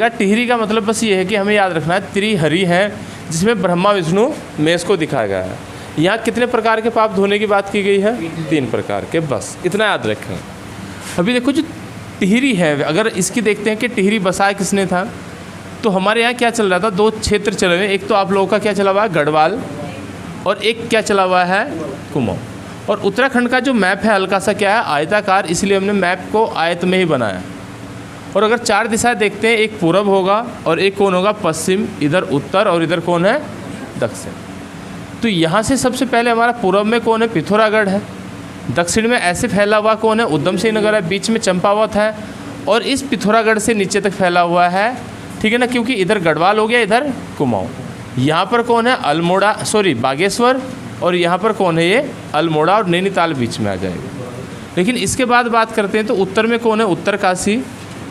टिहरी का मतलब बस ये है कि हमें याद रखना है त्रिहरि है, जिसमें ब्रह्मा विष्णु महेश को दिखाया गया है। यहाँ कितने प्रकार के पाप धोने की बात की गई है? 3 प्रकार के, बस इतना याद रखें। अभी देखो जो टिहरी है, अगर इसकी देखते हैं कि टिहरी बसाया किसने था, तो हमारे यहाँ क्या चल रहा था? 2 क्षेत्र चले हुए। एक तो आप लोगों का क्या चला हुआ है? गढ़वाल, और एक क्या चला हुआ है? कुमाऊँ। और उत्तराखंड का जो मैप है हल्का सा क्या है? आयताकार, इसलिए हमने मैप को आयत में ही बनाया। और अगर 4 दिशाएं देखते हैं, एक पूरब होगा और एक कौन होगा? पश्चिम, इधर उत्तर और इधर कौन है? दक्षिण। तो यहाँ से सबसे पहले हमारा पूरब में कौन है? पिथौरागढ़ है। दक्षिण में ऐसे फैला हुआ कौन है? उधम सिंह नगर है। बीच में चंपावत है और इस पिथौरागढ़ से नीचे तक फैला हुआ है, ठीक है ना, क्योंकि इधर गढ़वाल हो गया, इधर कुमाऊँ। यहाँ पर कौन है? अल्मोड़ा, सॉरी बागेश्वर, और यहाँ पर कौन है? ये अल्मोड़ा और नैनीताल बीच में आ जाएगा। लेकिन इसके बाद बात करते हैं तो उत्तर में कौन है? उत्तरकाशी,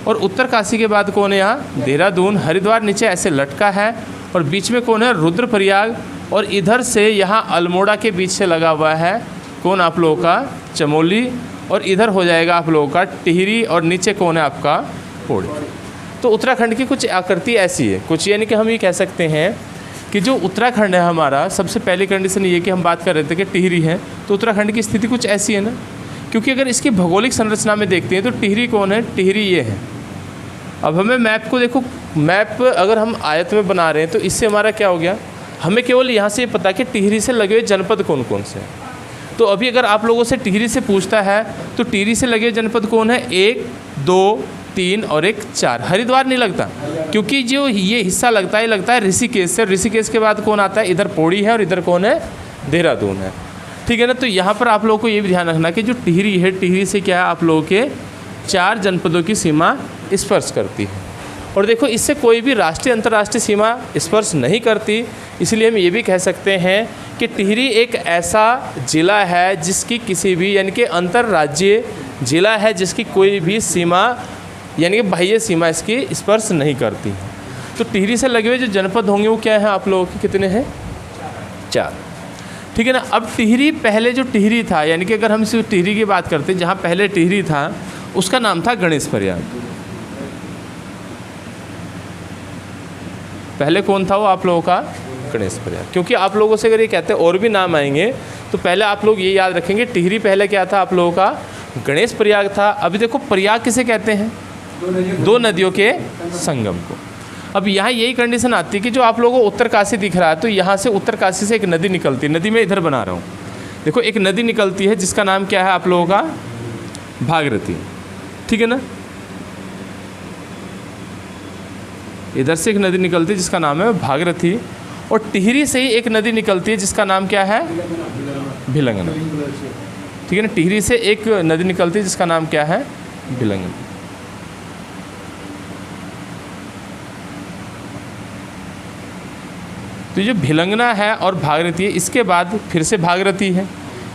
और उत्तरकाशी के बाद कौन है? यहाँ देहरादून। हरिद्वार नीचे ऐसे लटका है और बीच में कौन है? रुद्रप्रयाग, और इधर से यहाँ अल्मोड़ा के बीच से लगा हुआ है कौन आप लोगों का? चमोली, और इधर हो जाएगा आप लोगों का टिहरी, और नीचे कौन है आपका? पौड़ी। तो उत्तराखंड की कुछ आकृति ऐसी है, कुछ यानी कि हम ये कह सकते हैं कि जो उत्तराखंड है हमारा, सबसे पहली कंडीशन ये कि हम बात कर रहे थे कि टिहरी है, तो उत्तराखंड की स्थिति कुछ ऐसी है ना, क्योंकि अगर इसकी भौगोलिक संरचना में देखते हैं तो टिहरी कौन है? टिहरी ये है। अब हमें मैप को देखो, मैप अगर हम आयत में बना रहे हैं तो इससे हमारा क्या हो गया? हमें केवल यहाँ से पता कि टिहरी से लगे हुए जनपद कौन कौन से हैं। तो अभी अगर आप लोगों से टिहरी से पूछता है तो टिहरी से लगे हुए जनपद कौन है? 1, 2, 3 और 1, 4। हरिद्वार नहीं लगता, क्योंकि जो ये हिस्सा लगता है ऋषिकेश से। ऋषिकेश के बाद कौन आता है? इधर पौड़ी है और इधर कौन है? देहरादून है, ठीक है ना। तो यहाँ पर आप लोगों को ये भी ध्यान रखना कि जो टिहरी है, टिहरी से क्या है? आप लोगों के 4 जनपदों की सीमा स्पर्श करती है। और देखो इससे कोई भी राष्ट्रीय अंतर्राष्ट्रीय सीमा स्पर्श नहीं करती, इसलिए हम ये भी कह सकते हैं कि टिहरी एक ऐसा ज़िला है जिसकी किसी भी यानी कि अंतर्राज्यीय ज़िला है जिसकी कोई भी सीमा यानी कि बाह्य सीमा इसकी स्पर्श नहीं करती है। तो टिहरी से लगे हुए जो जनपद होंगे वो क्या है आप लोगों के? कितने हैं? 4, ठीक है ना। अब टिहरी, पहले जो टिहरी था, यानी कि अगर हम इस टिहरी की बात करते हैं, जहाँ पहले टिहरी था उसका नाम था गणेश प्रयाग। पहले कौन था वो आप लोगों का? गणेश प्रयाग। क्योंकि आप लोगों से अगर ये कहते हैं और भी नाम आएंगे तो पहले आप लोग ये याद रखेंगे टिहरी पहले क्या था आप लोगों का? गणेश प्रयाग था। अभी देखो प्रयाग किसे कहते हैं? 2 नदियों के संगम को। अब यहाँ यही कंडीशन आती है कि जो आप लोगों को उत्तरकाशी दिख रहा है, तो यहाँ से उत्तरकाशी से एक नदी निकलती है। नदी में इधर बना रहा हूँ, देखो एक नदी निकलती है जिसका नाम क्या है आप लोगों का? भागीरथी, ठीक है ना। इधर से एक नदी निकलती है जिसका नाम है भागीरथी, और टिहरी से ही एक नदी निकलती है जिसका नाम क्या है? भिलंगना, ठीक है ना। टिहरी से एक नदी निकलती है जिसका नाम क्या है? भिलंगना। तो जो भिलंगना है और भागीरथी है, इसके बाद फिर से भागीरथी है,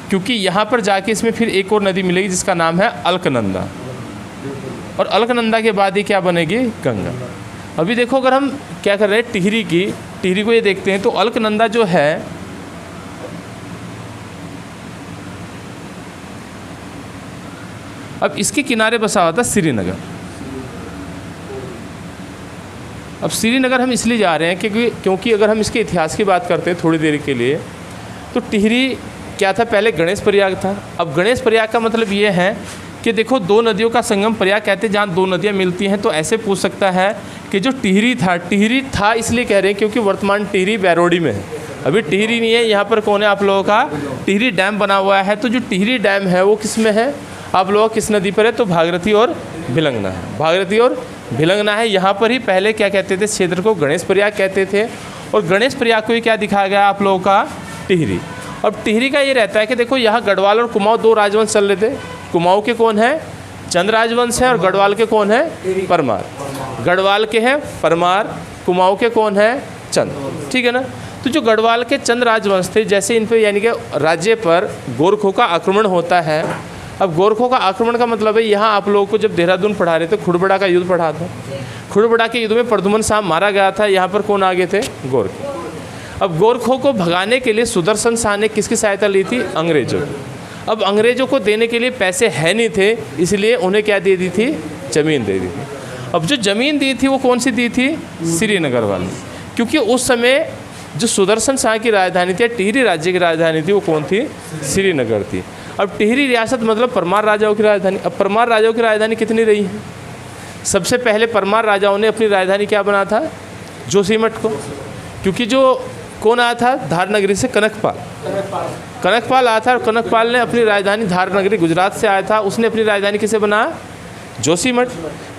क्योंकि यहाँ पर जाके इसमें फिर एक और नदी मिलेगी जिसका नाम है अलकनंदा, और अलकनंदा के बाद ही क्या बनेगी? गंगा। अभी देखो अगर हम क्या कर रहे हैं टिहरी को ये देखते हैं तो अलकनंदा जो है अब इसके किनारे बसा हुआ था श्रीनगर। अब श्रीनगर हम इसलिए जा रहे हैं क्योंकि अगर हम इसके इतिहास की बात करते हैं थोड़ी देर के लिए, तो टिहरी क्या था? पहले गणेश प्रयाग था। अब गणेश प्रयाग का मतलब ये है कि देखो 2 नदियों का संगम प्रयाग कहते हैं, जहाँ 2 नदियाँ मिलती हैं। तो ऐसे पूछ सकता है कि जो टिहरी था इसलिए कह रहे हैं क्योंकि वर्तमान टिहरी बैरोडी में है, अभी टिहरी नहीं है। यहाँ पर कौन है आप लोगों का? टिहरी डैम बना हुआ है। तो जो टिहरी डैम है वो किस में है आप लोगों? किस नदी पर है? तो भागीरथी और भिलंगना है। भागीरथी और भिलंगना है। यहाँ पर ही पहले क्या कहते थे? क्षेत्र को गणेश प्रयाग कहते थे, और गणेश प्रयाग को ही क्या दिखाया गया आप लोगों का? टिहरी। अब टिहरी का ये रहता है कि देखो यहाँ गढ़वाल और कुमाऊँ 2 राजवंश चल रहे थे। कुमाऊँ के कौन है? चंद राजवंश है, और गढ़वाल के कौन है? परमार। गढ़वाल के हैं परमार, कुमाऊँ के कौन है? चंद, ठीक है ना। तो जो गढ़वाल के चंद राजवंश थे, जैसे इन पे यानी कि राज्य पर गोरखों का आक्रमण होता है। अब गोरखों का आक्रमण का मतलब है, यहाँ आप लोगों को जब देहरादून पढ़ा रहे थे खुड़बड़ा का युद्ध पढ़ा था। खुड़बड़ा के युद्ध में प्रद्युम्न साहब मारा गया था। यहाँ पर कौन आगे थे? गोरख। अब गोरखों को भगाने के लिए सुदर्शन शाह ने किसकी सहायता ली थी? अंग्रेजों। अब अंग्रेजों को देने के लिए पैसे है नहीं थे, इसलिए उन्हें क्या दे दी थी? ज़मीन दे दी थी। अब जो ज़मीन दी थी वो कौन सी दी थी? श्रीनगर वाली, क्योंकि उस समय जो सुदर्शन शाह की राजधानी थी, टिहरी राज्य की राजधानी थी, वो कौन थी? श्रीनगर थी। अब टिहरी रियासत मतलब परमार राजाओं की राजधानी। अब परमार राजाओं की राजधानी कितनी रही है? सबसे पहले परमार राजाओं ने अपनी राजधानी क्या बना था? जोशीमठ को, क्योंकि जो कौन आया था धारनगरी से? कनकपाल। कनकपाल आया था और कनकपाल ने अपनी राजधानी धारनगरी गुजरात से आया था, उसने अपनी राजधानी किसे बनाया? जोशीमठ।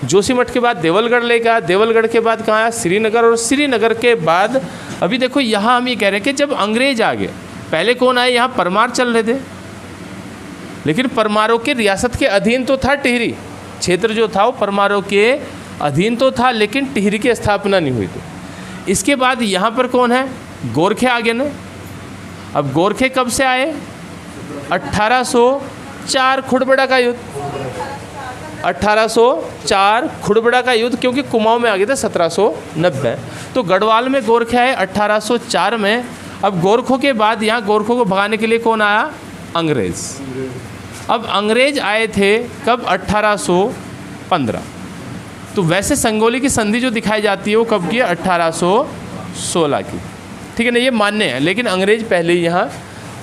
जोशीमठ के बाद देवलगढ़ लेके आया, देवलगढ़ के बाद कहाँ आया? श्रीनगर। और श्रीनगर के बाद अभी देखो यहाँ हम ये कह रहे हैं कि जब अंग्रेज आ गए, पहले कौन आए? यहाँ परमार चल रहे थे, लेकिन परमारों के रियासत के अधीन तो था टिहरी क्षेत्र, जो था वो परमारों के अधीन तो था, लेकिन टिहरी की स्थापना नहीं हुई थी। इसके बाद यहाँ पर कौन है? गोरखे आ गए ना। अब गोरखे कब से आए? 1804 खुड़बड़ा का युद्ध। 1804 खुड़बड़ा का युद्ध, क्योंकि कुमाऊं में आ गए थे 1790। तो गढ़वाल में गोरखे आए 1804 में। अब गोरखों के बाद यहाँ गोरखों को भगाने के लिए कौन आया? अंग्रेज़। अब अंग्रेज आए थे कब? 1815। तो वैसे संगोली की संधि जो दिखाई जाती है वो कब की है? 1816 की, ठीक है ना, ये मान्य है। लेकिन अंग्रेज पहले ही यहाँ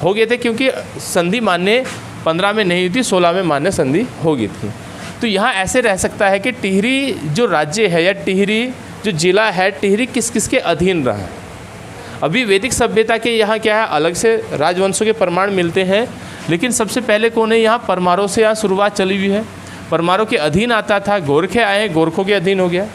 हो गए थे, क्योंकि संधि मान्य 15 में नहीं हुई थी, 16 में मान्य संधि हो गई थी। तो यहाँ ऐसे रह सकता है कि टिहरी जो राज्य है या टिहरी जो जिला है, टिहरी किस किस के अधीन रहा है। अभी वैदिक सभ्यता के यहाँ क्या है? अलग से राजवंशों के प्रमाण मिलते हैं, लेकिन सबसे पहले कौन है? यहाँ परमारों से यहाँ शुरुआत चली हुई है। परमारों के अधीन आता था, गोरखे आए, गोरखों के अधीन हो गया।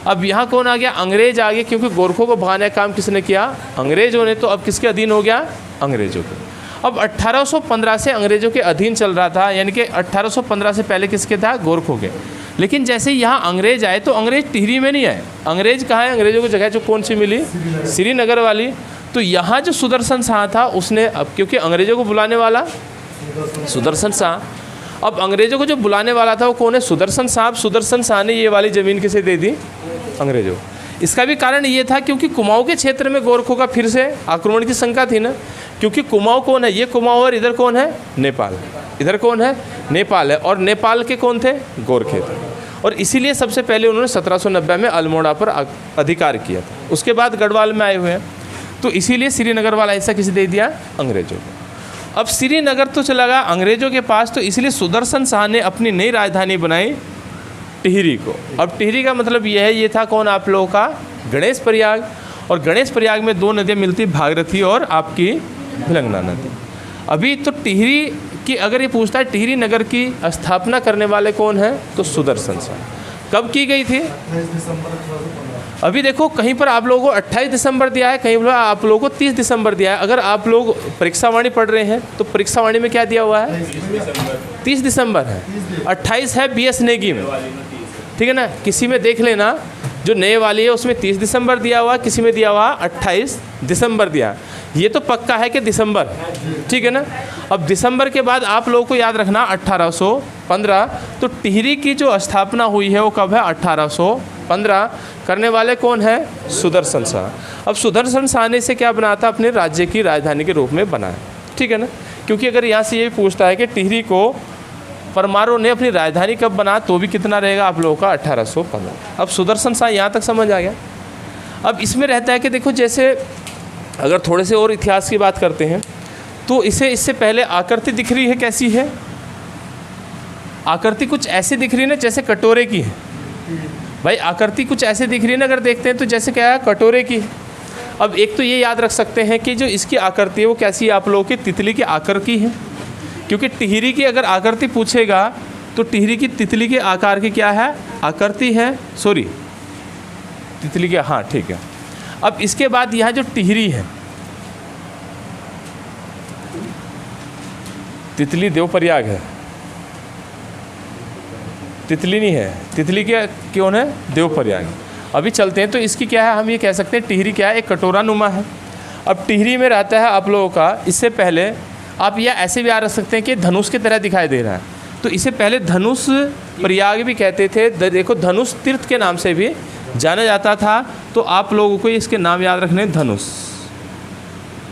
अब यहाँ कौन आ गया? अंग्रेज आ गए, क्योंकि गोरखों को भगाने का काम किसने किया? अंग्रेजों ने। तो अब किसके अधीन हो गया? अंग्रेजों के। अब 1815 से अंग्रेजों के अधीन चल रहा था, यानी कि 1815 से पहले किसके था? गोरखों के। लेकिन जैसे यहाँ अंग्रेज आए तो अंग्रेज टिहरी में नहीं आए। अंग्रेज कहाँ है? अंग्रेजों की जगह जो कौन सी मिली? श्रीनगर वाली। तो यहाँ जो सुदर्शन शाह था उसने, अब क्योंकि अंग्रेजों को बुलाने वाला सुदर्शन शाह, अब अंग्रेजों को जो बुलाने वाला था वो कौन है? सुदर्शन साहब। सुदर्शन शाह ने ये वाली ज़मीन किसे दे दी? अंग्रेजों। इसका भी कारण ये था क्योंकि कुमाऊं के क्षेत्र में गोरखों का फिर से आक्रमण की शंका थी ना, क्योंकि कुमाऊं कौन है? ये कुमाऊं, और इधर कौन है? नेपाल। इधर कौन है? नेपाल है। और नेपाल के कौन थे? गोरखे थे। और इसीलिए सबसे पहले उन्होंने 1790 में अल्मोड़ा पर अधिकार किया था। उसके बाद गढ़वाल में आए हुए हैं, तो इसीलिए श्रीनगर वाला हिस्सा किसे दे दिया? अंग्रेजों को। अब श्रीनगर तो चला गया अंग्रेजों के पास, तो इसलिए सुदर्शन शाह ने अपनी नई राजधानी बनाई टिहरी को। अब टिहरी का मतलब ये है, ये था कौन आप लोगों का? गणेश प्रयाग। और गणेश प्रयाग में दो नदियाँ मिलती, भागीरथी और आपकी भिलंगना नदी। अभी तो टिहरी की अगर ये पूछता है टिहरी नगर की स्थापना करने वाले कौन हैं, तो सुदर्शन शाह। कब की गई थी? 28 दिसंबर 1815। अभी देखो कहीं पर आप लोगों को 28 दिसंबर दिया है, कहीं पर आप लोगों को 30 दिसंबर दिया है। अगर आप लोग परीक्षावाणी पढ़ रहे हैं तो परीक्षावाणी में क्या दिया हुआ है? 30 दिसंबर है। 28 है BS नेगी में, ठीक है ना। किसी में देख लेना, जो नए वाली है उसमें 30 दिसंबर दिया हुआ, किसी में दिया हुआ 28 दिसंबर दिया। ये तो पक्का है कि दिसंबर, ठीक है ना। अब दिसंबर के बाद आप लोगों को याद रखना 1815। तो टिहरी की जो स्थापना हुई है वो कब है? 1815। करने वाले कौन है? सुदर्शन शाह। अब सुदर्शन शाह ने इसे क्या बनाया था? अपने राज्य की राजधानी के रूप में बनाया, ठीक है ना। क्योंकि अगर यहाँ से ये पूछता है कि टिहरी को परमारों ने अपनी राजधानी कब बना, तो भी कितना रहेगा आप लोगों का? 1815। अब सुदर्शन शाह यहाँ तक समझ आ गया। अब इसमें रहता है कि देखो, जैसे अगर थोड़े से और इतिहास की बात करते हैं तो इससे पहले आकृति दिख रही है, कैसी है आकृति? कुछ ऐसी दिख रही है ना जैसे कटोरे की है। भाई आकृति कुछ ऐसे दिख रही है ना, अगर देखते हैं तो जैसे क्या है? कटोरे की। अब एक तो ये याद रख सकते हैं कि जो इसकी आकृति है वो कैसी है? आप लोगों की तितली के आकार की है। क्योंकि टिहरी की अगर आकृति पूछेगा तो टिहरी की तितली के आकार की क्या है? आकृति है, सॉरी तितली के, हाँ ठीक है। अब इसके बाद यह जो टिहरी है, तितली देवप्रयाग है, तितली नहीं है, तितली क्या क्यों है? देवप्रयाग। अभी चलते हैं तो इसकी क्या है? हम ये कह सकते हैं टिहरी क्या है? एक कटोरा नुमा है। अब टिहरी में रहता है आप लोगों का, इससे पहले आप यह ऐसे भी आ रख सकते हैं कि धनुष की तरह दिखाई दे रहा है, तो इसे पहले धनुष प्रयाग भी कहते थे। देखो धनुष तीर्थ के नाम से भी जाना जाता था। तो आप लोगों को इसके नाम याद रखने, धनुष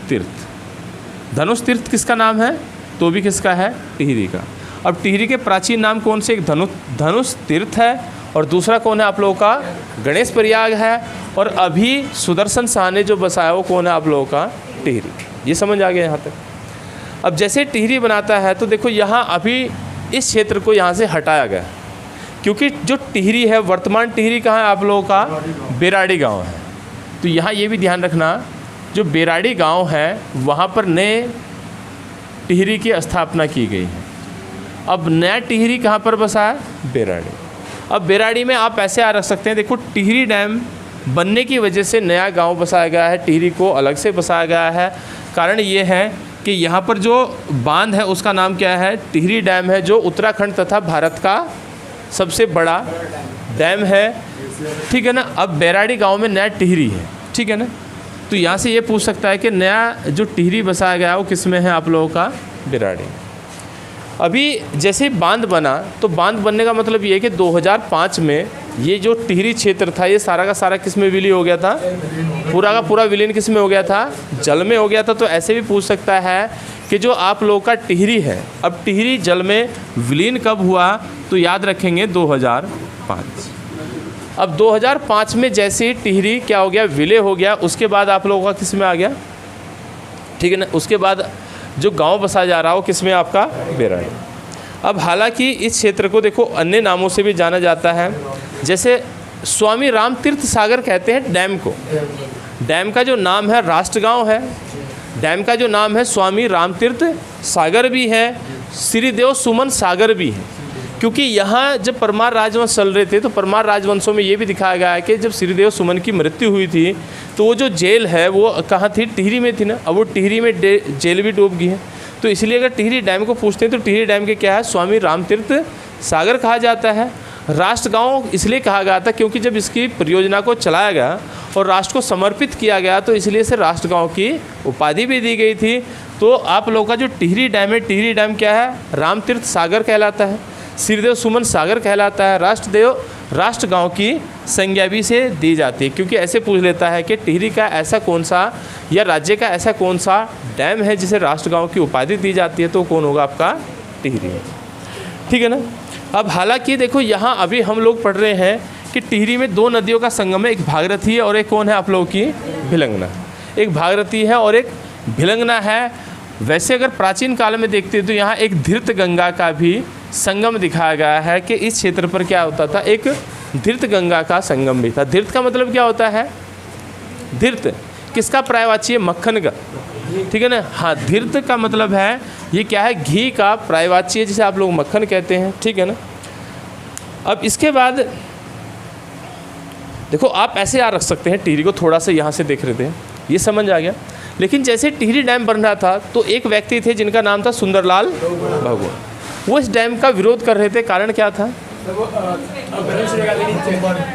तीर्थ। धनुष तीर्थ किसका नाम है? तो भी किसका है? टिहरी का। अब टिहरी के प्राचीन नाम कौन से? एक धनुष तीर्थ है और दूसरा कौन है आप लोगों का, गणेश प्रयाग है। और अभी सुदर्शन शाह ने जो बसाया वो कौन है आप लोगों का, टिहरी। ये समझ आ गया यहाँ तक। अब जैसे टिहरी बनाता है तो देखो यहाँ अभी इस क्षेत्र को यहाँ से हटाया गया, क्योंकि जो टिहरी है, वर्तमान टिहरी कहाँ है आप लोगों का, बेराड़ी गांव है। तो यहाँ ये भी ध्यान रखना, जो बेराड़ी गांव है वहाँ पर नए टिहरी की स्थापना की गई है। अब नया टिहरी कहाँ पर बसा है, बेराड़ी। अब बेराड़ी में आप ऐसे रख सकते हैं, देखो टिहरी डैम बनने की वजह से नया गांव बसाया गया है, टिहरी को अलग से बसाया गया है। कारण ये है कि यहाँ पर जो बांध है उसका नाम क्या है, टिहरी डैम है, जो उत्तराखंड तथा भारत का सबसे बड़ा डैम है, ठीक है ना। अब बेराड़ी गांव में नया टिहरी है, ठीक है ना। तो यहाँ से ये पूछ सकता है कि नया जो टिहरी बसाया गया वो किस में है आप लोगों का, बेराड़ी। अभी जैसे बांध बना, तो बांध बनने का मतलब ये है कि 2005 में ये जो टिहरी क्षेत्र था ये सारा का सारा किस में विलीन हो गया था, पूरा का पूरा विलीन किस में हो गया था, जल में हो गया था। तो ऐसे भी पूछ सकता है कि जो आप लोगों का टिहरी है, अब टिहरी जल में विलीन कब हुआ, तो याद रखेंगे 2005। अब 2005 में जैसे ही टिहरी क्या हो गया, विलय हो गया, उसके बाद आप लोगों का किस में आ गया, ठीक है ना। उसके बाद जो गांव बसा जा रहा हो किस में आपका, बेराड़ी। अब हालांकि इस क्षेत्र को देखो अन्य नामों से भी जाना जाता है, जैसे स्वामी राम तीर्थ सागर कहते हैं डैम को। डैम का जो नाम है राष्ट्रगांव है, डैम का जो नाम है स्वामी राम तीर्थ सागर भी है, श्रीदेव सुमन सागर भी है। क्योंकि यहाँ जब परमार राजवंश चल रहे थे तो परमार राजवंशों में ये भी दिखाया गया है कि जब श्रीदेव सुमन की मृत्यु हुई थी तो वो जो जेल है वो कहाँ थी, टिहरी में थी ना। अब वो टिहरी में जेल भी डूब गई है। तो इसलिए अगर टिहरी डैम को पूछते हैं तो टिहरी डैम के क्या है, स्वामी राम तीर्थ सागर कहा जाता है। राष्ट्रगांव इसलिए कहा गया था क्योंकि जब इसकी परियोजना को चलाया गया और राष्ट्र को समर्पित किया गया तो इसलिए इसे राष्ट्रगांव की उपाधि भी दी गई थी। तो आप लोगों का जो टिहरी डैम है, टिहरी डैम क्या है, राम तीर्थ सागर कहलाता है, श्रीदेव सुमन सागर कहलाता है। राष्ट्रगांव की संज्ञा भी से दी जाती है, क्योंकि ऐसे पूछ लेता है कि टिहरी का ऐसा कौन सा या राज्य का ऐसा कौन सा डैम है जिसे राष्ट्रगांव की उपाधि दी जाती है, तो कौन होगा आपका, टिहरी, ठीक है ना। अब हालांकि देखो यहाँ अभी हम लोग पढ़ रहे हैं कि टिहरी में दो नदियों का संगम है, एक भागीरथी है और एक कौन है आप लोगों की, भिलंगना। एक भागीरथी है और एक भिलंगना है। वैसे अगर प्राचीन काल में देखते हैं तो यहाँ एक धृत गंगा का भी संगम दिखाया गया है कि इस क्षेत्र पर क्या होता था, एक धृत गंगा का संगम भी था। धृत का मतलब क्या होता है, धृत किसका पर्यायवाची है, मक्खन का, ठीक है ना। हाँ, धृत का मतलब है ये क्या है, घी का पर्यायवाची है, जिसे आप लोग मक्खन कहते हैं, ठीक है ना। अब इसके बाद देखो आप ऐसे याद रख सकते हैं, टिहरी को थोड़ा सा यहाँ से देख रहे थे, ये समझ आ गया। लेकिन जैसे टिहरी डैम बन रहा था तो एक व्यक्ति थे जिनका नाम था सुंदरलाल बहुगुणा। वो इस डैम का विरोध कर रहे थे। कारण क्या था,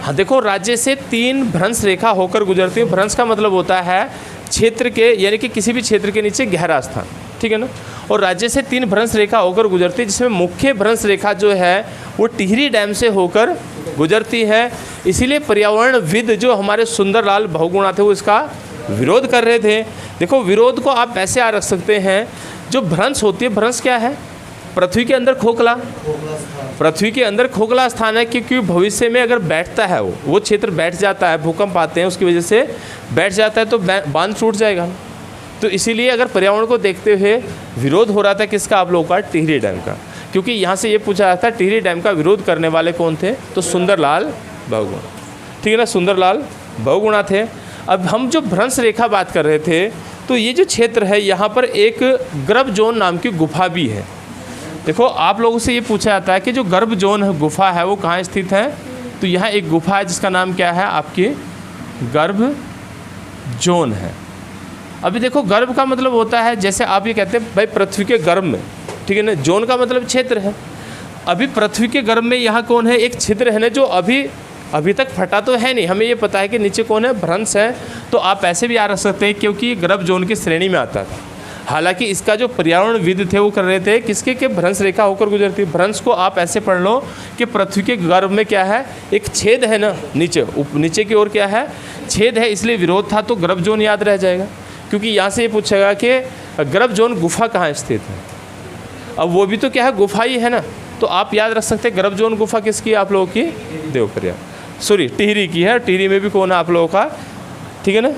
हाँ देखो राज्य से 3 भ्रंश रेखा होकर गुजरती है। भ्रंश का मतलब होता है क्षेत्र के, यानी कि किसी भी क्षेत्र के नीचे गहरा स्थान, ठीक है ना। और राज्य से 3 भ्रंश रेखा होकर गुजरती है, जिसमें मुख्य भ्रंश रेखा जो है वो टिहरी डैम से होकर गुजरती है। इसीलिए पर्यावरणविद जो हमारे सुंदरलाल बहुगुणा थे वो इसका विरोध कर रहे थे। देखो विरोध को आप ऐसे रख सकते हैं, जो भ्रंश होती है, भ्रंश क्या है, पृथ्वी के अंदर खोखला, पृथ्वी के अंदर खोखला स्थान है, क्योंकि भविष्य में अगर बैठता है वो क्षेत्र बैठ जाता है, भूकंप आते हैं उसकी वजह से बैठ जाता है तो बांध टूट जाएगा। तो इसीलिए अगर पर्यावरण को देखते हुए विरोध हो रहा था किसका, आप लोगों का, टिहरी डैम का। क्योंकि यहाँ से ये पूछा जाता है टिहरी डैम का विरोध करने वाले कौन थे, तो सुंदरलाल बहुगुणा, ठीक है ना, सुंदरलाल बहुगुणा थे। अब हम जो भ्रंश रेखा बात कर रहे थे, तो ये जो क्षेत्र है यहाँ पर एक गर्भ जोन नाम की गुफा भी है। देखो आप लोगों से ये पूछा जाता है कि जो गर्भ जोन है, गुफा है, वो कहाँ स्थित है, तो यहाँ एक गुफा है जिसका नाम क्या है, आपकी गर्भ जोन है। अभी देखो गर्भ का मतलब होता है, जैसे आप ये कहते हैं भाई पृथ्वी के गर्भ में, ठीक है ना, जोन का मतलब क्षेत्र है। अभी पृथ्वी के गर्भ में यहाँ कौन है, एक छिद्र है ना, जो अभी तक फटा तो है नहीं, हमें ये पता है कि नीचे कौन है, भ्रंश है। तो आप ऐसे भी याद रख सकते हैं क्योंकि गर्भ जोन की श्रेणी में आता था। हालांकि इसका जो पर्यावरणविद थे वो कर रहे थे किसके, के भ्रंश रेखा होकर गुजरती। भ्रंश को आप ऐसे पढ़ लो कि पृथ्वी के गर्भ में क्या है, एक छेद है ना, नीचे की ओर क्या है, छेद है, इसलिए विरोध था, तो गर्भ जोन याद रह जाएगा। क्योंकि यहाँ से ये पूछेगा कि गर्भ जोन गुफा कहाँ स्थित है। अब वो भी तो क्या है, गुफा ही है ना, तो आप याद रख सकते हैं गर्भजोन गुफा किसकी है आप लोगों की, देवप्रयाग, सॉरी टिहरी की है, टिहरी में भी कौन है आप लोगों का, ठीक है ना।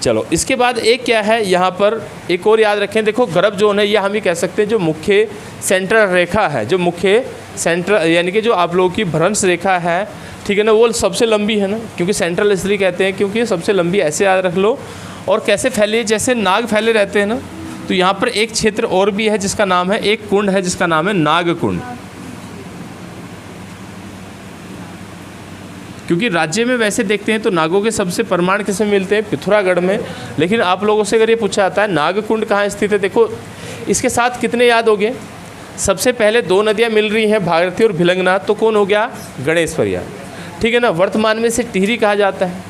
चलो इसके बाद एक क्या है यहाँ पर एक और याद रखें, देखो गर्भजोन है, यह हम ही कह सकते हैं जो मुख्य सेंट्रल रेखा है, जो मुख्य सेंट्रल यानी कि जो आप लोगों की भ्रंश रेखा है, ठीक है ना, वो सबसे लंबी है ना, क्योंकि सेंट्रल इसलिए कहते हैं क्योंकि सबसे लंबी, ऐसे याद रख लो। और कैसे फैली है, जैसे नाग फैले रहते हैं ना, तो यहाँ पर एक क्षेत्र और भी है जिसका नाम है, एक कुंड है जिसका नाम है नागकुंड, क्योंकि राज्य में वैसे देखते हैं तो नागों के सबसे प्रमाण किसमें मिलते हैं, पिथौरागढ़ में, लेकिन आप लोगों से अगर ये पूछा जाता है नागकुंड कहाँ स्थित है, देखो इसके साथ कितने याद हो गए, सबसे पहले दो नदियाँ मिल रही हैं भागीरथी और भिलंगना, तो कौन हो गया, गणेश प्रयाग, ठीक है ना। वर्तमान में इसे टिहरी कहा जाता है।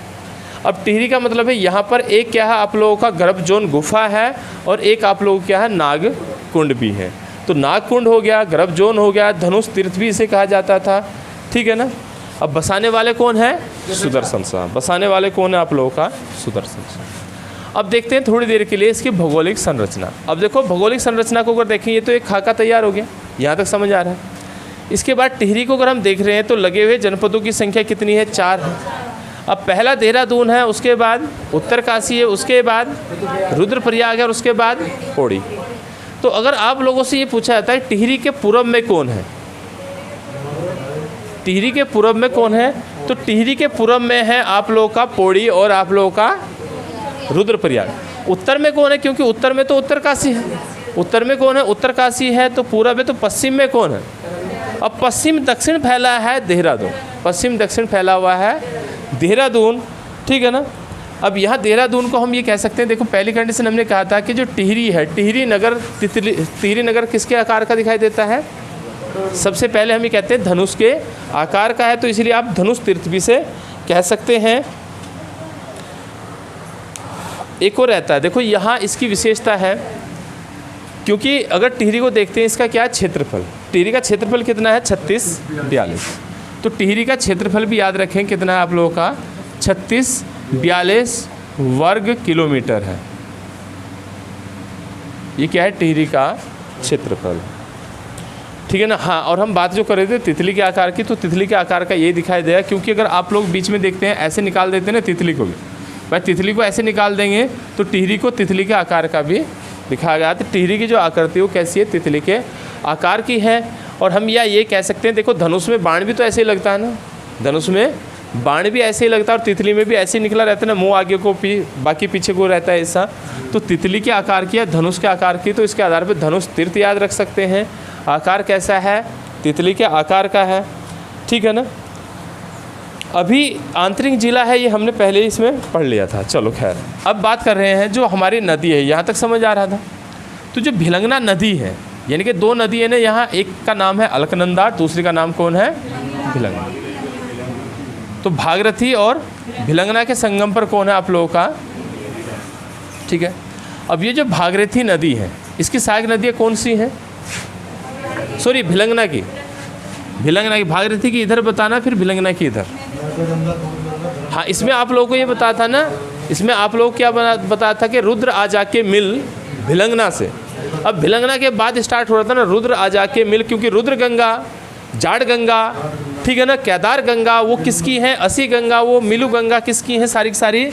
अब टिहरी का मतलब है यहाँ पर एक क्या है आप लोगों का गर्भजोन गुफा है और एक आप लोगों क्या है नागकुंड भी है, तो नागकुंड हो गया, गर्भजोन हो गया, धनुष तीर्थ भी इसे कहा जाता था, ठीक है ना। अब बसाने वाले कौन है, सुदर्शन साहब, बसाने वाले कौन है आप लोगों का, सुदर्शन साहब। अब देखते हैं थोड़ी देर के लिए इसकी भौगोलिक संरचना। अब देखो भौगोलिक संरचना को अगर देखें, ये तो एक खाका तैयार हो गया, यहाँ तक समझ आ रहा है। इसके बाद टिहरी को अगर हम देख रहे हैं तो लगे हुए जनपदों की संख्या कितनी है, 4 है। अब पहला देहरादून है, उसके बाद उत्तरकाशी है, उसके बाद रुद्रप्रयाग है और उसके बाद पौड़ी। तो अगर आप लोगों से ये पूछा जाता है टिहरी के पूर्व में कौन है, टिहरी के पूर्व में कौन है, तो टिहरी के पूर्व में है आप लोगों का पौड़ी और आप लोगों का रुद्रप्रयाग। उत्तर में कौन है, क्योंकि उत्तर में तो उत्तरकाशी है, उत्तर में कौन है, उत्तरकाशी है, तो पूर्व में तो पश्चिम में कौन है, अब पश्चिम दक्षिण फैला है देहरादून, पश्चिम दक्षिण फैला हुआ है देहरादून, ठीक है ना। अब यहाँ देहरादून को हम ये कह सकते हैं, देखो पहली कंडीशन हमने कहा था कि जो टिहरी है, टिहरी नगर किसके आकार का दिखाई देता है, सबसे पहले हम ये कहते हैं धनुष के आकार का है, तो इसलिए आप धनुष तीर्थ भी से कह सकते हैं। एक और रहता है, देखो यहाँ इसकी विशेषता है, क्योंकि अगर टिहरी को देखते हैं इसका क्या है क्षेत्रफल, टिहरी का क्षेत्रफल कितना है 3642, तो टिहरी का क्षेत्रफल भी याद रखें कितना है आप लोगों का 3642 वर्ग किलोमीटर है, ये क्या है टिहरी का क्षेत्रफल, ठीक है ना। हाँ, और हम बात जो कर रहे थे तितली के आकार की, तो तितली के आकार का ये दिखाई देगा, क्योंकि अगर आप लोग बीच में देखते हैं ऐसे निकाल देते हैं ना तितली को भी, भाई तितली को ऐसे निकाल देंगे तो टिहरी को तितली के आकार का भी दिखाया गया। तो टिहरी की जो आकृति वो कैसी है, तितली के आकार की है। और हम ये कह सकते हैं, देखो धनुष में बाण भी तो ऐसे ही लगता है ना, धनुष में बाण भी ऐसे ही लगता है और तितली में भी ऐसे ही निकला रहता है ना, मुंह आगे को बाकी पीछे को रहता है ऐसा, तो तितली के आकार की है, धनुष के आकार की, तो इसके आधार पर धनुष तीर्थ याद रख सकते हैं। आकार कैसा है, तितली के आकार का है, ठीक है ना। अभी आंतरिक जिला है, ये हमने पहले ही इसमें पढ़ लिया था। चलो खैर, अब बात कर रहे हैं जो हमारी नदी है, यहाँ तक समझ आ रहा था। तो जो भिलंगना नदी है, यानी कि दो नदी है ना यहाँ, एक का नाम है अलकनंदा, दूसरी का नाम कौन है, भिलंगना। तो भागीरथी और भिलंगना के संगम पर कौन है आप लोगों का, ठीक है। अब ये जो भागीरथी नदी है, इसकी सहायक नदियाँ कौन सी हैं, सॉरी भिलंगना की, भागीरथी की इधर बताना, फिर भिलंगना की इधर। हाँ, इसमें आप लोगों को ये बताया था ना, इसमें आप लोग क्या बताया था कि रुद्र आ जाके मिल भिलंगना से। अब भिलंगना के बाद स्टार्ट हो रहा था ना रुद्र आ जाके मिल, क्योंकि रुद्र गंगा, जाड़ गंगा, ठीक है ना, केदार गंगा वो किसकी है, असी गंगा, वो मिलू गंगा किसकी है, सारी की सारी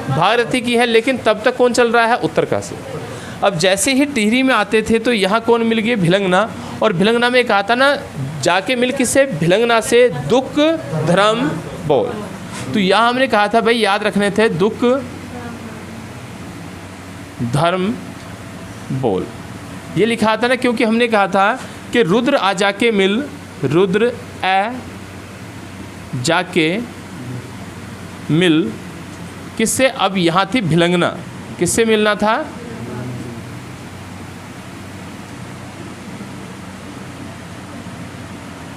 भागीरथी की है। लेकिन तब तक कौन चल रहा है, उत्तरकाशी। अब जैसे ही टिहरी में आते थे तो यहाँ कौन मिल गए, भिलंगना। और भिलंगना में कहा था ना जाके मिल किससे, भिलंगना से, दुख धर्म बोल। तो यहाँ हमने कहा था भाई याद रखने थे दुख धर्म बोल, ये लिखा था ना, क्योंकि हमने कहा था कि रुद्र आ जाके मिल, रुद्र ए जाके मिल किससे, अब यहाँ थी भिलंगना, किससे मिलना था,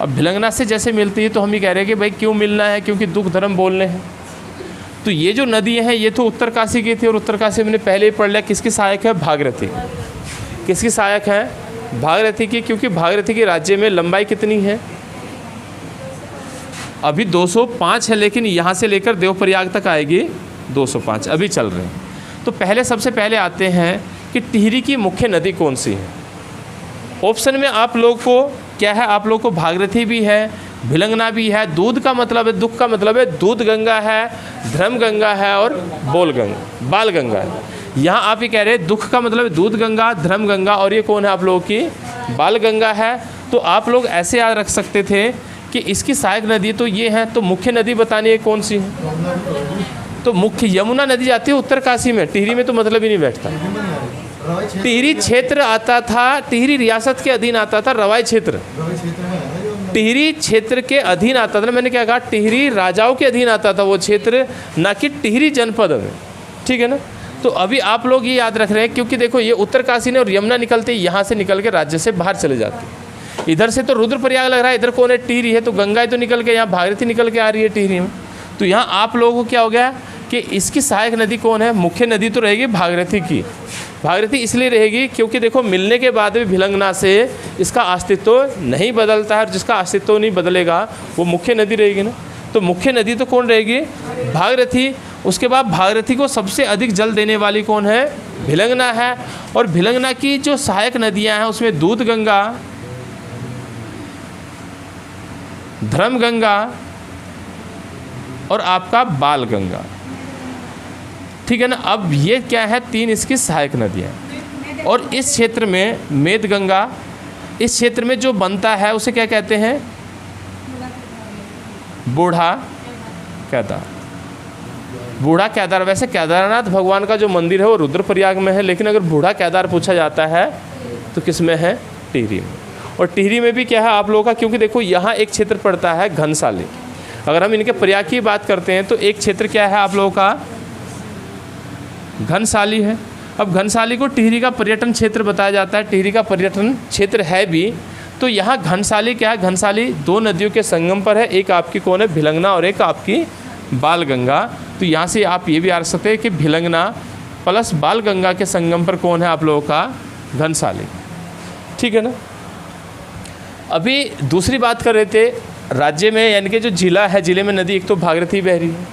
अब भिलंगना से जैसे मिलती है तो हम ये कह रहे हैं कि भाई क्यों मिलना है, क्योंकि दुख धर्म बोलने हैं। तो ये जो नदी है ये तो उत्तरकाशी की थी, और उत्तरकाशी हमने पहले ही पढ़ लिया किसकी सहायक है, भागीरथी। किसकी सहायक है, भागीरथी की, क्योंकि भागीरथी की राज्य में लंबाई कितनी है, अभी 205 है, लेकिन यहाँ से लेकर देवप्रयाग तक आएगी 205, अभी चल रहे हैं। तो पहले सबसे पहले आते हैं कि टिहरी की मुख्य नदी कौन सी है। ऑप्शन में आप लोग को क्या है आप लोग को, भागीरथी भी है, भिलंगना भी है। दूध का मतलब है, दुख का मतलब है दूध गंगा है, धर्म गंगा है और बाल गंगा है। यहाँ आप ये कह रहे हैं दुख का मतलब है दूध गंगा, धर्म गंगा, और ये कौन है आप लोगों की, बाल गंगा है। तो आप लोग ऐसे याद रख सकते थे कि इसकी सहायक नदी तो ये है, तो मुख्य नदी बतानी है कौन सी है। तो मुख्य यमुना नदी जाती है उत्तरकाशी में, टिहरी में तो मतलब ही नहीं बैठता। टिहरी क्षेत्र आता था, टिहरी रियासत के अधीन आता था, रवाई क्षेत्र टिहरी क्षेत्र के अधीन आता था। मैंने क्या कहा, टिहरी राजाओं के अधीन आता था वो क्षेत्र, ना कि टिहरी जनपद में, ठीक है ना। तो अभी आप लोग ये याद रख रहे हैं, क्योंकि देखो ये उत्तरकाशी ने और यमुना निकलते यहाँ से निकल के राज्य से बाहर चले जाते। इधर से तो रुद्रप्रयाग लग रहा है, इधर कौन है, टिहरी है, तो गंगा तो निकल के यहाँ भागीरथी निकल के आ रही है टिहरी में। तो यहाँ आप लोगों को क्या हो गया कि इसकी सहायक नदी कौन है, मुख्य नदी तो रहेगी भागीरथी की। भागीरथी इसलिए रहेगी क्योंकि देखो मिलने के बाद भी भिलंगना से इसका अस्तित्व नहीं बदलता है, और जिसका अस्तित्व नहीं बदलेगा वो मुख्य नदी रहेगी ना। तो मुख्य नदी तो कौन रहेगी, भागीरथी। उसके बाद भागीरथी को सबसे अधिक जल देने वाली कौन है, भिलंगना है। और भिलंगना की जो सहायक नदियां हैं उसमें दूध गंगा, धर्म गंगा और आपका बाल गंगा, ठीक है ना। अब ये क्या है, 3 इसकी सहायक नदियाँ। और इस क्षेत्र में मेद गंगा, इस क्षेत्र में जो बनता है उसे क्या कहते हैं, बूढ़ा केदार। बूढ़ा केदार, वैसे केदारनाथ भगवान का जो मंदिर है वो रुद्रप्रयाग में है, लेकिन अगर बूढ़ा केदार पूछा जाता है तो किस में है, टिहरी में। और टिहरी में भी क्या है आप लोगों का, क्योंकि देखो यहाँ एक क्षेत्र पड़ता है घनसाली। अगर हम इनके प्रयाग की बात करते हैं तो एक क्षेत्र क्या है आप लोगों का, घनसाली है। अब घनसाली को टिहरी का पर्यटन क्षेत्र बताया जाता है, टिहरी का पर्यटन क्षेत्र है भी। तो यहाँ घनसाली क्या है, घनसाली 2 नदियों के संगम पर है, एक आपकी कौन है, भिलंगना, और एक आपकी बाल गंगा। तो यहाँ से आप ये भी आ सकते हैं कि भिलंगना प्लस बाल गंगा के संगम पर कौन है आप लोगों का, घनसाली, ठीक है ना। अभी दूसरी बात कर रहे थे राज्य में, यानी कि जो जिला है, जिले में नदी एक तो भागीरथी बह रही है,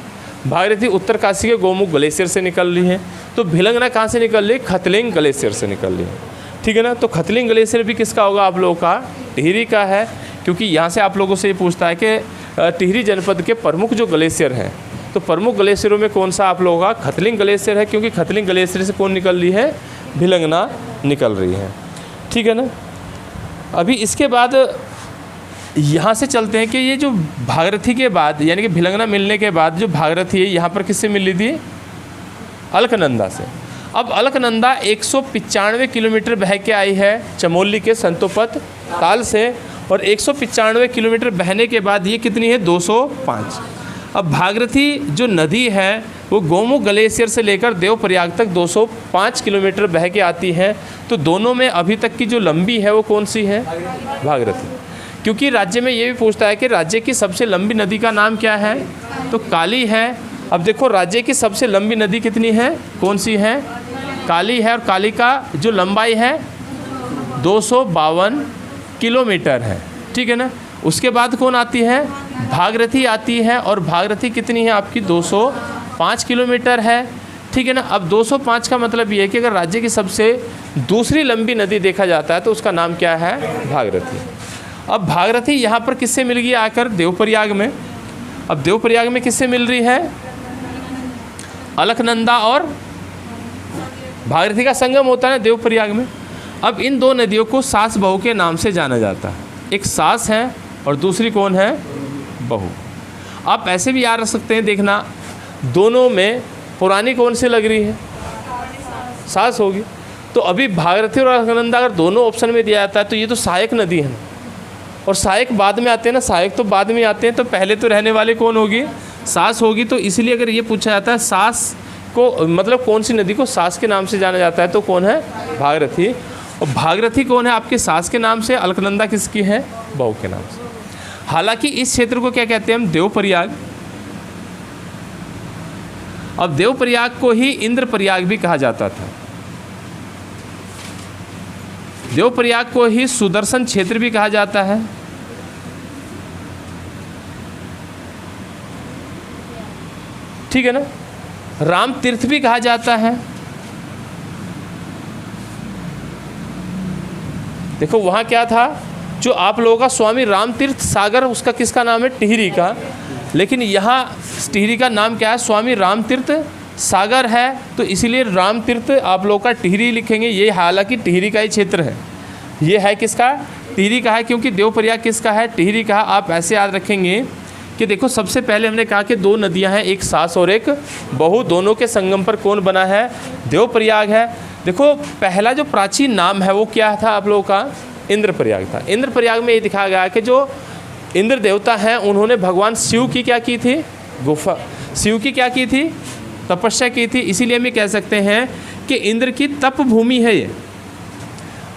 भागीरथी उत्तरकाशी के गोमुख ग्लेशियर से निकल रही है। तो भिलंगना कहाँ से निकल रही है, खतलिंग ग्लेशियर से निकल रही है, ठीक है ना। तो खतलिंग ग्लेशियर भी किसका होगा आप लोगों का, टिहरी का है। क्योंकि यहाँ से आप लोगों से ये पूछता है कि टिहरी जनपद के प्रमुख जो ग्लेशियर हैं, तो प्रमुख ग्लेशियरों में कौन सा आप लोगों का, खतलिंग ग्लेशियर है, क्योंकि खतलिंग ग्लेशियर से कौन निकल रही है, भिलंगना निकल रही है, ठीक है ना। अभी इसके बाद यहाँ से चलते हैं कि ये जो भागीरथी के बाद, यानी कि भिलंगना मिलने के बाद जो भागीरथी है यहाँ पर किससे मिली थी, अलकनंदा से। अब अलकनंदा 195 किलोमीटर बह के आई है चमोली के संतोपत ताल से, और 195 किलोमीटर बहने के बाद ये कितनी है, 205। अब भागीरथी जो नदी है वो गोमुख ग्लेशियर से लेकर देवप्रयाग तक 205 किलोमीटर बह के आती है। तो दोनों में अभी तक की जो लंबी है वो कौन सी है, भागीरथी। क्योंकि राज्य में ये भी पूछता है कि राज्य की सबसे लंबी नदी का नाम क्या है, तो काली है। अब देखो राज्य की सबसे लंबी नदी कितनी है, कौन सी है, काली है। और काली का जो लंबाई है 252 किलोमीटर है, ठीक है ना। उसके बाद कौन आती है, भागीरथी आती है, और भागीरथी कितनी है आपकी, 205 किलोमीटर है, ठीक है ना। अब 205 का मतलब ये है कि अगर राज्य की सबसे दूसरी लंबी नदी देखा जाता है तो उसका नाम क्या है, भागीरथी। अब भागीरथी यहाँ पर किससे मिल गई आकर, देवप्रयाग में। अब देवप्रयाग में किससे मिल रही है, अलकनंदा और भागीरथी का संगम होता है ना देवप्रयाग में। अब इन 2 नदियों को सास बहू के नाम से जाना जाता है, एक सास है और दूसरी कौन है, बहू। आप ऐसे भी याद रख सकते हैं, देखना दोनों में पुरानी कौन सी लग रही है, सास होगी। तो अभी भागीरथी और अलकनंदा अगर दोनों ऑप्शन में दिया जाता है तो ये तो सहायक नदी है, और सहायक बाद में आते हैं ना, सहायक तो बाद में आते हैं, तो पहले तो रहने वाले कौन होगी, सास होगी। तो इसलिए अगर ये पूछा जाता है सास को, मतलब कौन सी नदी को सास के नाम से जाना जाता है, तो कौन है, भागीरथी। और भागीरथी कौन है आपके सास के नाम से, अलकनंदा किसकी है, बहू के नाम से। हालांकि इस क्षेत्र को क्या कहते हैं हम, देवप्रयाग। अब देवप्रयाग को ही इंद्रप्रयाग भी कहा जाता था, देवप्रयाग को ही सुदर्शन क्षेत्र भी कहा जाता है, ठीक है ना। राम तीर्थ भी कहा जाता है। देखो वहाँ क्या था, जो आप लोगों का स्वामी रामतीर्थ सागर, उसका किसका नाम है? टिहरी का। लेकिन यहाँ टिहरी का नाम क्या है? स्वामी रामतीर्थ सागर है, तो इसीलिए रामतीर्थ आप लोग का टिहरी लिखेंगे। ये हालांकि टिहरी का ही क्षेत्र है, ये है किसका? टिहरी का है, क्योंकि देवप्रयाग किसका है? टिहरी का। आप ऐसे याद रखेंगे कि देखो सबसे पहले हमने कहा कि दो नदियां हैं, एक सास और एक बहू, दोनों के संगम पर कौन बना है? देवप्रयाग है। देखो पहला जो प्राचीन नाम है वो क्या था आप लोगों का? इंद्रप्रयाग था। इंद्रप्रयाग में ये दिखाया गया कि जो इंद्र देवता हैं उन्होंने भगवान शिव की क्या की थी? गुफा, शिव की क्या की थी? तपस्या की थी। इसीलिए हम ये कह सकते हैं कि इंद्र की तप भूमि है ये।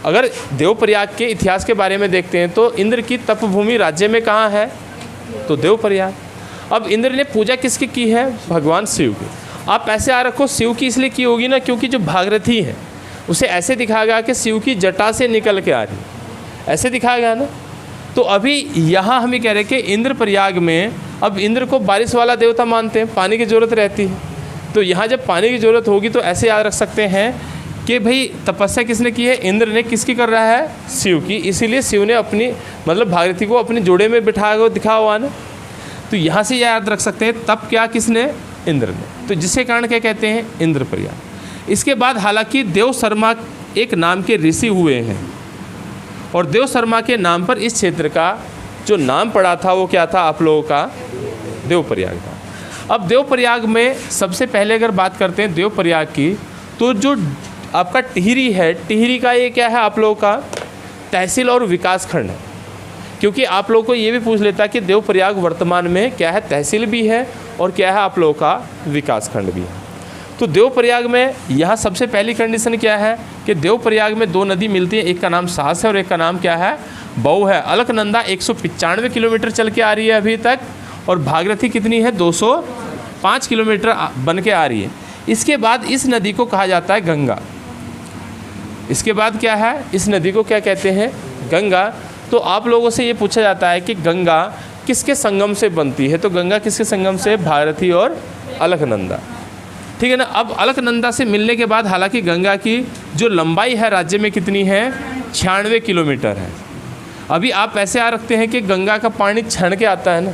अगर देवप्रयाग के इतिहास के बारे में देखते हैं तो इंद्र की तप भूमि राज्य में कहाँ है? तो देवप्रयाग। अब इंद्र ने पूजा किसकी की है? भगवान शिव की। आप ऐसे आ रखो, शिव की इसलिए की होगी ना क्योंकि जो भागीरथी है उसे ऐसे दिखाया गया कि शिव की जटा से निकल के आ रही, ऐसे दिखाया गया ना। तो अभी यहाँ हम ये कह रहे हैं कि इंद्रप्रयाग में अब इंद्र को बारिश वाला देवता मानते हैं, पानी की ज़रूरत रहती है। तो यहाँ जब पानी की ज़रूरत होगी तो ऐसे याद रख सकते हैं कि भाई तपस्या किसने की है? इंद्र ने। किसकी कर रहा है? शिव की। इसीलिए शिव ने अपनी मतलब भागीरथी को अपने जोड़े में बिठा कर दिखा हुआ ना। तो यहाँ से याद रख सकते हैं तप क्या किसने? इंद्र ने। तो जिसके कारण क्या कहते हैं? इंद्रप्रयाग। इसके बाद हालांकि देव शर्मा एक नाम के ऋषि हुए हैं, और देव शर्मा के नाम पर इस क्षेत्र का जो नाम पड़ा था वो क्या था आप लोगों का? देवप्रयाग था। अब देवप्रयाग में सबसे पहले अगर बात करते हैं देवप्रयाग की, तो जो आपका टिहरी है, टिहरी का ये क्या है आप लोगों का? तहसील और विकास खंड है। क्योंकि आप लोगों को ये भी पूछ लेता है कि देवप्रयाग वर्तमान में क्या है? तहसील भी है और क्या है आप लोगों का? विकास खंड भी है। तो देवप्रयाग में यहाँ सबसे पहली कंडीशन क्या है कि देवप्रयाग में दो नदी मिलती है, एक का नाम सास है और एक का नाम क्या है? बहू है। अलकनंदा 195 किलोमीटर चल के आ रही है अभी तक, और भागीरथी कितनी है? 205 किलोमीटर बन के आ रही है। इसके बाद इस नदी को कहा जाता है गंगा। इसके बाद क्या है? इस नदी को क्या कहते हैं? गंगा। तो आप लोगों से ये पूछा जाता है कि गंगा किसके संगम से बनती है? तो गंगा किसके संगम से? भागीरथी और अलकनंदा। ठीक है ना। अब अलकनंदा से मिलने के बाद हालांकि गंगा की जो लंबाई है राज्य में कितनी है? 96 किलोमीटर है। अभी आप ऐसे आ रखते हैं कि गंगा का पानी छन के आता है ना,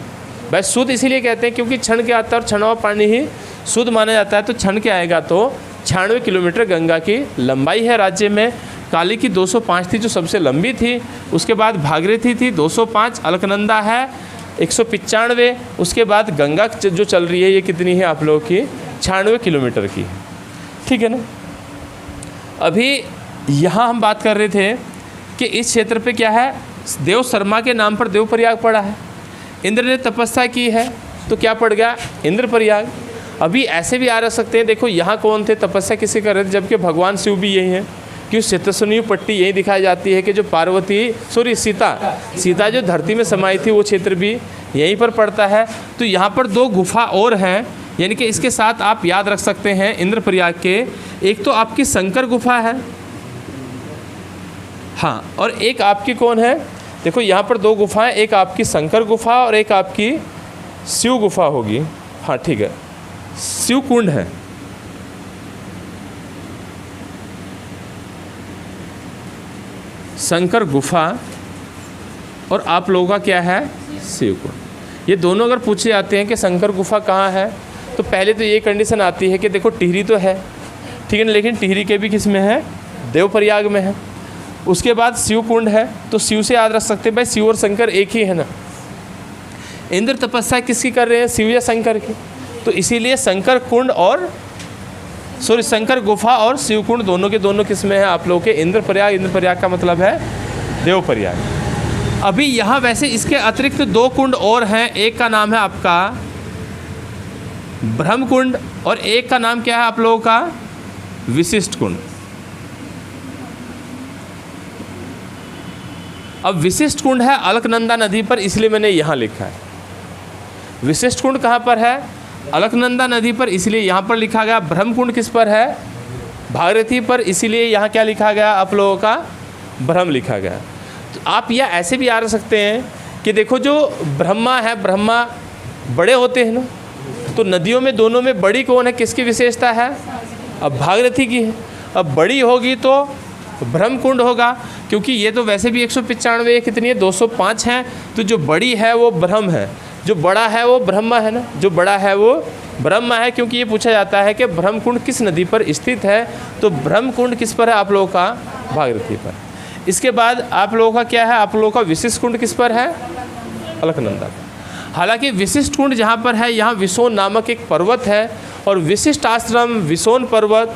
भाई शुद्ध इसीलिए कहते हैं क्योंकि छन के आता है और छना हुआ पानी ही शुद्ध माना जाता है। तो छन के आएगा तो 96 किलोमीटर गंगा की लंबाई है राज्य में। काली की 205 थी जो सबसे लंबी थी, उसके बाद भागीरथी थी 205, अलकनंदा है 195, उसके बाद गंगा जो चल रही है ये कितनी है आप लोगों की? 96 किलोमीटर की। ठीक है ना। अभी यहाँ हम बात कर रहे थे कि इस क्षेत्र पे क्या है? देव शर्मा के नाम पर देवप्रयाग पड़ा है। इंद्र ने तपस्या की है तो क्या पड़ गया? इंद्रप्रयाग। अभी ऐसे भी आ रह सकते हैं, देखो यहाँ कौन थे? तपस्या किसी कर रहे थे? जबकि भगवान शिव भी यही हैं। क्यों? शतशृंगी पट्टी यही दिखाई जाती है कि जो सीता जो धरती में समाई थी वो क्षेत्र भी यहीं पर पड़ता है। तो यहाँ पर दो गुफा और हैं, यानी कि इसके साथ आप याद रख सकते हैं इंद्रप्रयाग के। एक तो आपकी शंकर गुफा है, हाँ, और एक आपकी कौन है? देखो यहाँ पर दो गुफाएं, एक आपकी शंकर गुफा और एक आपकी शिव गुफा होगी। हाँ ठीक है, शिव कुंड है। शंकर गुफा और आप लोगों का क्या है? शिव कुंड। ये दोनों अगर पूछे जाते हैं कि शंकर गुफा कहाँ है, तो पहले तो ये कंडीशन आती है कि देखो टिहरी तो है, ठीक है ना, लेकिन टिहरी के भी किस में है? देवप्रयाग में है। उसके बाद शिव कुंड है, तो शिव से याद रख सकते हैं भाई शिव और शंकर एक ही है ना। इंद्र तपस्या किसकी कर रहे हैं? शिव या शंकर की। तो इसीलिए शंकर कुंड और शंकर गुफा और शिव कुंड दोनों के दोनों किस में है आप लोगों के? इंद्रप्रयाग। इंद्रप्रयाग का मतलब है देवप्रयाग। अभी यहाँ वैसे इसके अतिरिक्त दो कुंड और हैं, एक का नाम है आपका ब्रह्म कुंड और एक का नाम क्या है आप लोगों का? विशिष्ट कुंड। अब विशिष्ट कुंड है अलकनंदा नदी पर, इसलिए मैंने यहाँ लिखा है। विशिष्ट कुंड कहाँ पर है? अलकनंदा नदी पर, इसलिए यहाँ पर लिखा गया। ब्रह्म कुंड किस पर है? भागीरथी पर, इसीलिए यहाँ क्या लिखा गया आप लोगों का? ब्रह्म लिखा गया। तो आप यह ऐसे भी आ सकते हैं कि देखो जो ब्रह्मा है, ब्रह्मा बड़े होते हैं ना, तो नदियों में दोनों में बड़ी कौन है? किसकी विशेषता है? अब भागीरथी की है। अब बड़ी होगी तो ब्रह्म कुंड होगा, क्योंकि ये तो वैसे भी 195 कितनी है, 205 है, तो जो बड़ी है वो ब्रह्म है, जो बड़ा है वो ब्रह्मा है ना, जो बड़ा है वो ब्रह्मा है। क्योंकि ये पूछा जाता है कि ब्रह्मकुंड किस नदी पर स्थित है, तो ब्रह्मकुंड किस पर है, आप लोगों का भागीरथी पर। इसके बाद आप लोगों का क्या है, आप लोगों का विशिष्ट कुंड किस पर है, अलकनंदा पर। हालांकि विशिष्ट कुंड जहाँ पर है यहाँ विसोन नामक एक पर्वत है, और विशिष्ट आश्रम विसोन पर्वत,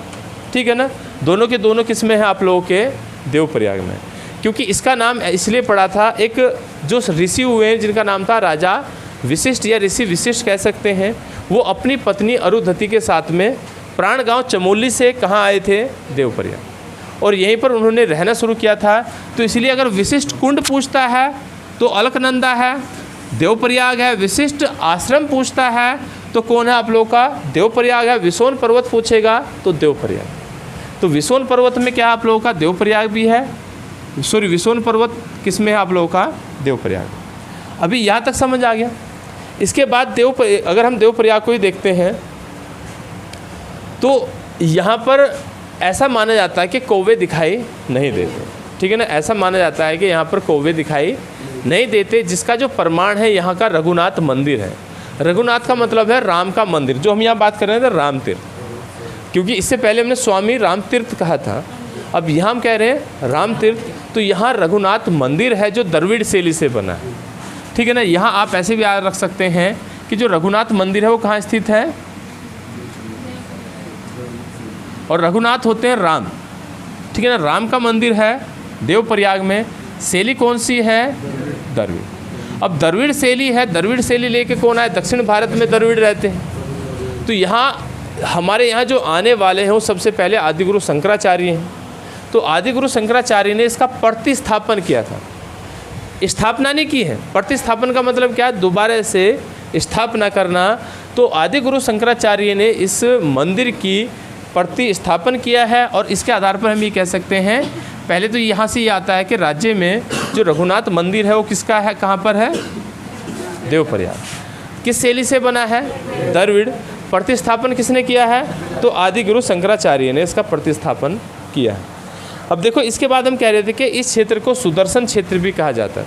ठीक है ना, दोनों के दोनों किस में है, आप लोगों के देवप्रयाग में। क्योंकि इसका नाम इसलिए पड़ा था, एक जो ऋषि हुए हैं जिनका नाम था राजा विशिष्ट या ऋषि विशिष्ट कह सकते हैं, वो अपनी पत्नी अरुंधति के साथ में प्राण गांव चमोली से कहाँ आए थे, देवप्रयाग, और यहीं पर उन्होंने रहना शुरू किया था। तो इसलिए अगर विशिष्ट कुंड पूछता है तो अलकनंदा है, देवप्रयाग है। विशिष्ट आश्रम पूछता है तो कौन है, आप लोगों का देवप्रयाग है। विसोन पर्वत पूछेगा तो देवप्रयाग। तो विसोन पर्वत में क्या आप लोगों का देवप्रयाग भी है, सॉरी विसोन पर्वत किस में है, आप लोगों का देवप्रयाग। अभी यहाँ तक समझ आ गया। इसके बाद अगर हम देवप्रयाग को ही देखते हैं तो यहाँ पर ऐसा माना जाता है कि कौवे दिखाई नहीं देते, ठीक है ना, ऐसा माना जाता है कि यहाँ पर कौवे दिखाई नहीं देते, जिसका जो प्रमाण है यहाँ का रघुनाथ मंदिर है। रघुनाथ का मतलब है राम का मंदिर, जो हम यहाँ बात कर रहे थे राम तीर्थ, क्योंकि इससे पहले हमने स्वामी राम तीर्थ कहा था, अब यहाँ हम कह रहे हैं राम तीर्थ। तो यहाँ रघुनाथ मंदिर है जो द्रविड़ शैली से बना है, ठीक है ना। यहाँ आप ऐसे भी याद रख सकते हैं कि जो रघुनाथ मंदिर है वो कहाँ स्थित है, और रघुनाथ होते हैं राम, ठीक है ना। राम का मंदिर है देवप्रयाग में। शैली कौन सी है, द्रविड़। अब द्रविड़ शैली है, द्रविड़ शैली लेके कौन आए, दक्षिण भारत में द्रविड़ रहते हैं। तो यहाँ हमारे यहाँ जो आने वाले हैं वो सबसे पहले आदिगुरु शंकराचार्य हैं। तो आदिगुरु शंकराचार्य ने इसका प्रतिस्थापन किया था, स्थापना नहीं की है। प्रतिस्थापन का मतलब क्या है, दोबारा से स्थापना करना। तो आदिगुरु शंकराचार्य ने इस मंदिर की प्रतिस्थापन किया है, और इसके आधार पर हम ये कह सकते हैं, पहले तो यहाँ से ये आता है कि राज्य में जो रघुनाथ मंदिर है वो किसका है, कहाँ पर है, देवप्रयाग। किस शैली से बना है, द्रविड़। प्रतिस्थापन किसने किया है, तो आदिगुरु शंकराचार्य ने इसका प्रतिस्थापन किया है। अब देखो, इसके बाद हम कह रहे थे कि इस क्षेत्र को सुदर्शन क्षेत्र भी कहा जाता है।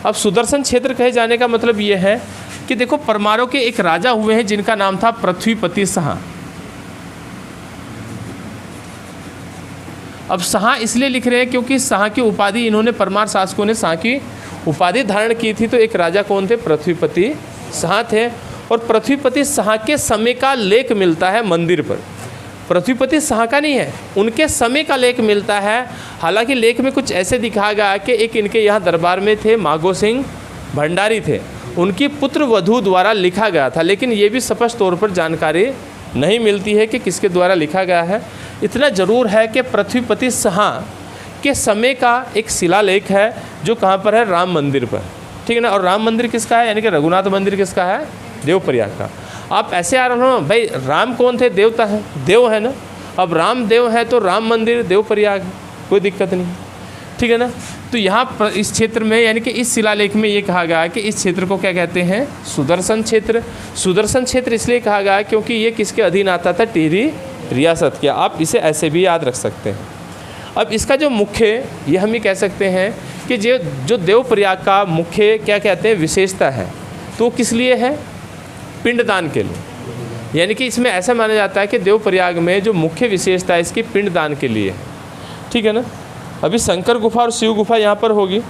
अब सुदर्शन क्षेत्र कहे जाने का मतलब ये है कि देखो, परमारों के एक राजा हुए हैं जिनका नाम था पृथ्वीपति शाह। अब शाह इसलिए लिख रहे हैं क्योंकि शाह की उपाधि इन्होंने, परमार शासकों ने शाह की उपाधि धारण की थी। तो एक राजा कौन थे, पृथ्वीपति शाह थे। और पृथ्वीपति शाह के समय का लेख मिलता है मंदिर पर। पृथ्वीपति शाह का नहीं है, उनके समय का लेख मिलता है। हालांकि लेख में कुछ ऐसे दिखाया गया कि एक इनके यहाँ दरबार में थे मागो सिंह भंडारी थे, उनकी पुत्र वधू द्वारा लिखा गया था। लेकिन ये भी स्पष्ट तौर पर जानकारी नहीं मिलती है कि किसके द्वारा लिखा गया है। इतना ज़रूर है कि पृथ्वीपति शाह के समय का एक शिलालेख है जो कहाँ पर है, राम मंदिर पर, ठीक है ना। और राम मंदिर किसका है, यानी कि रघुनाथ मंदिर किसका है, देवप्रयाग का। आप ऐसे आ रहे हो भाई, राम कौन थे, देवता है, देव है ना। अब राम देव है तो राम मंदिर देवप्रयाग, कोई दिक्कत नहीं, ठीक है ना। तो यहाँ इस क्षेत्र में, यानी कि इस शिलालेख में ये कहा गया है कि इस क्षेत्र को क्या कहते हैं, सुदर्शन क्षेत्र। सुदर्शन क्षेत्र इसलिए कहा गया है क्योंकि ये किसके अधीन आता था, टिहरी रियासत के। आप इसे ऐसे भी याद रख सकते हैं। अब इसका जो मुख्य, ये हम ये कह सकते हैं कि जो देवप्रयाग का मुख्य क्या कहते हैं, विशेषता है, तो किस लिए है, पिंडदान के लिए। यानी कि इसमें ऐसा माना जाता है कि देवप्रयाग में जो मुख्य विशेषता है इसकी पिंडदान के लिए, ठीक है ना। अभी शंकर गुफा और शिव गुफा यहाँ पर होगी।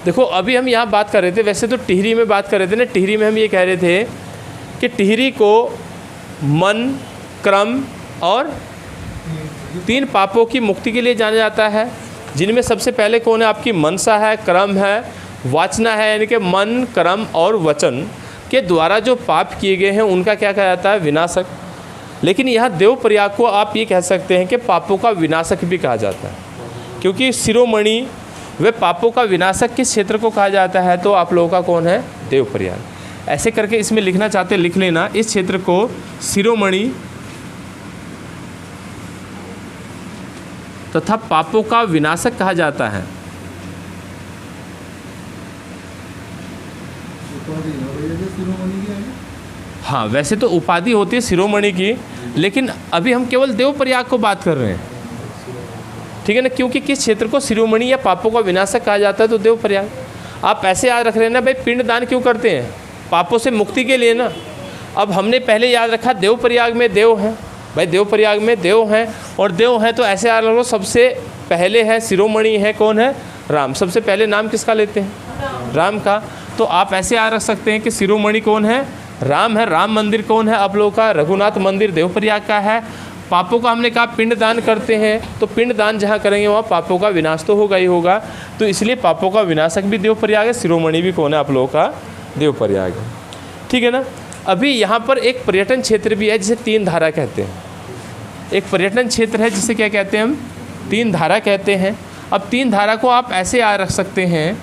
देखो, अभी हम यहाँ बात कर रहे थे, वैसे तो टिहरी में बात कर रहे थे ना। टिहरी में हम ये कह रहे थे कि टिहरी को मन, क्रम और 3 पापों की मुक्ति के लिए जाना जाता है, जिनमें सबसे पहले कौन है, आपकी मनसा है, क्रम है, वाचना है। यानी कि मन, क्रम और वचन के द्वारा जो पाप किए गए हैं उनका क्या कहा जाता है, विनाशक। लेकिन यहाँ देवप्रयाग को आप ये कह सकते हैं कि पापों का विनाशक भी कहा जाता है, क्योंकि शिरोमणि वे पापों का विनाशक किस क्षेत्र को कहा जाता है, तो आप लोगों का कौन है, देवप्रयाग। ऐसे करके इसमें लिखना चाहते लिख लेना, इस क्षेत्र को शिरोमणि तथा पापों का विनाशक कहा जाता है। हाँ, वैसे तो उपाधि होती है शिरोमणि की, लेकिन अभी हम केवल देवप्रयाग को बात कर रहे हैं। ठीक है ना, क्योंकि किस क्षेत्र को शिरोमणि या पापों का विनाशक कहा जाता है, तो देवप्रयाग। आप ऐसे याद रख रहे हैं ना भाई, पिंडदान क्यों करते हैं? पापों से मुक्ति के लिए ना। अब हमने पहले याद रखा देवप्रयाग में देव हैं, भाई देवप्रयाग में देव हैं, और देव हैं तो ऐसे याद रखो, सबसे पहले है शिरोमणि है, कौन है? राम। सबसे पहले नाम किसका लेते हैं? राम का। तो आप ऐसे याद रख सकते हैं कि शिरोमणि कौन है? राम है। राम मंदिर कौन है आप लोगों का? रघुनाथ मंदिर देवप्रयाग का है। पापों का हमने कहा पिंडदान करते हैं, तो पिंडदान जहाँ करेंगे वहाँ पापों का विनाश तो होगा ही होगा, तो इसलिए पापों का विनाशक भी देवप्रयाग है, शिरोमणि भी कौन है आप लोगों का? देवप्रयाग है, ठीक है ना। अभी यहाँ पर एक पर्यटन क्षेत्र भी है जिसे तीन धारा कहते हैं। एक पर्यटन क्षेत्र है जिसे क्या कहते हैं हम? तीन धारा कहते हैं। अब तीन धारा को आप ऐसे याद रख सकते हैं,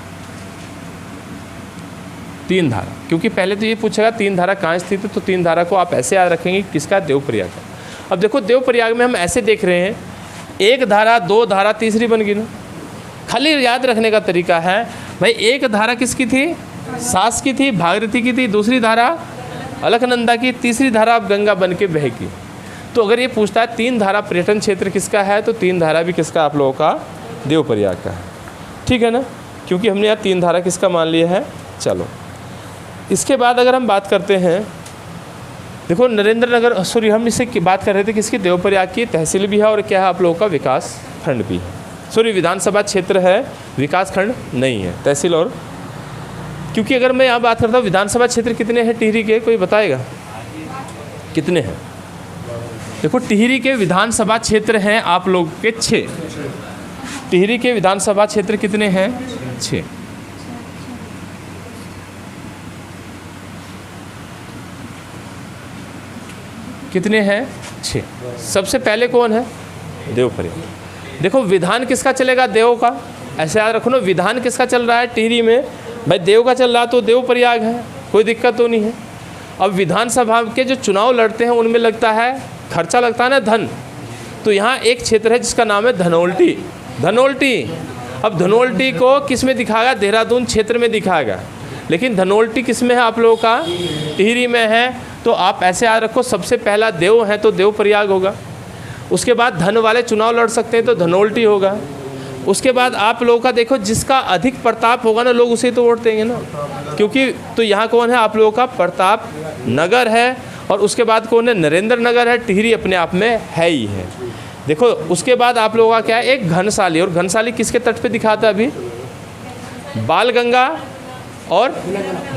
तीन धारा, क्योंकि पहले तो ये पूछेगा तीन धारा कहाँ स्थित है, तो तीन धारा को आप ऐसे याद रखेंगे किसका? देवप्रयाग का। अब देखो देवप्रयाग में हम ऐसे देख रहे हैं, एक धारा, दो धारा, तीसरी बन गई ना। खाली याद रखने का तरीका है भाई, एक धारा किसकी थी? सास की थी, भागीरथी की थी। दूसरी धारा अलकनंदा की। तीसरी धारा अब गंगा बन के बहेगी। तो अगर ये पूछता है तीन धारा पर्यटन क्षेत्र किसका है, तो तीन धारा भी किसका आप लोगों का? देवप्रयाग का है, ठीक है ना, क्योंकि हमने यहाँ तीन धारा किसका मान लिया है। चलो इसके बाद अगर हम बात करते हैं, देखो नरेंद्र नगर, सॉरी हम इससे बात कर रहे थे किसकी? देवप्रयाग की। तहसील भी है और क्या है आप लोगों का? विकास खंड भी है। सॉरी विधानसभा क्षेत्र है, विकास खंड नहीं है, तहसील। और क्योंकि अगर मैं यहाँ बात करता हूँ विधानसभा क्षेत्र कितने हैं टिहरी के, कोई बताएगा कितने हैं? देखो टिहरी के विधानसभा क्षेत्र हैं आप लोग के 6। टिहरी के विधानसभा क्षेत्र कितने हैं? 6। कितने हैं? 6। सबसे पहले कौन है? देवप्रयाग। देखो विधान किसका चलेगा? देव का। ऐसे याद रखो ना, विधान किसका चल रहा है टिहरी में? भाई देव का चल रहा, तो देवप्रयाग है, कोई दिक्कत तो नहीं है। अब विधानसभा के जो चुनाव लड़ते हैं उनमें लगता है खर्चा, लगता है ना धन, तो यहाँ एक क्षेत्र है जिसका नाम है धनोल्टी। धनोल्टी। अब धनोल्टी को किस में दिखाएगा? देहरादून क्षेत्र में दिखाएगा, लेकिन धनोल्टी किस में है आप लोगों का? टिहरी में है। तो आप ऐसे याद रखो, सबसे पहला देव है तो देवप्रयाग होगा। उसके बाद धन वाले चुनाव लड़ सकते हैं तो धनोल्टी होगा। उसके बाद आप लोगों का देखो, जिसका अधिक प्रताप होगा ना, लोग उसे तो वोट देंगे ना, क्योंकि तो यहाँ कौन है आप लोगों का? प्रताप नगर है। और उसके बाद कौन है? नरेंद्र नगर है। टिहरी अपने आप में है ही है। देखो उसके बाद आप लोगों का क्या है? एक घनसाली। और घनसाली किसके तट पे दिखाता है अभी? बालगंगा और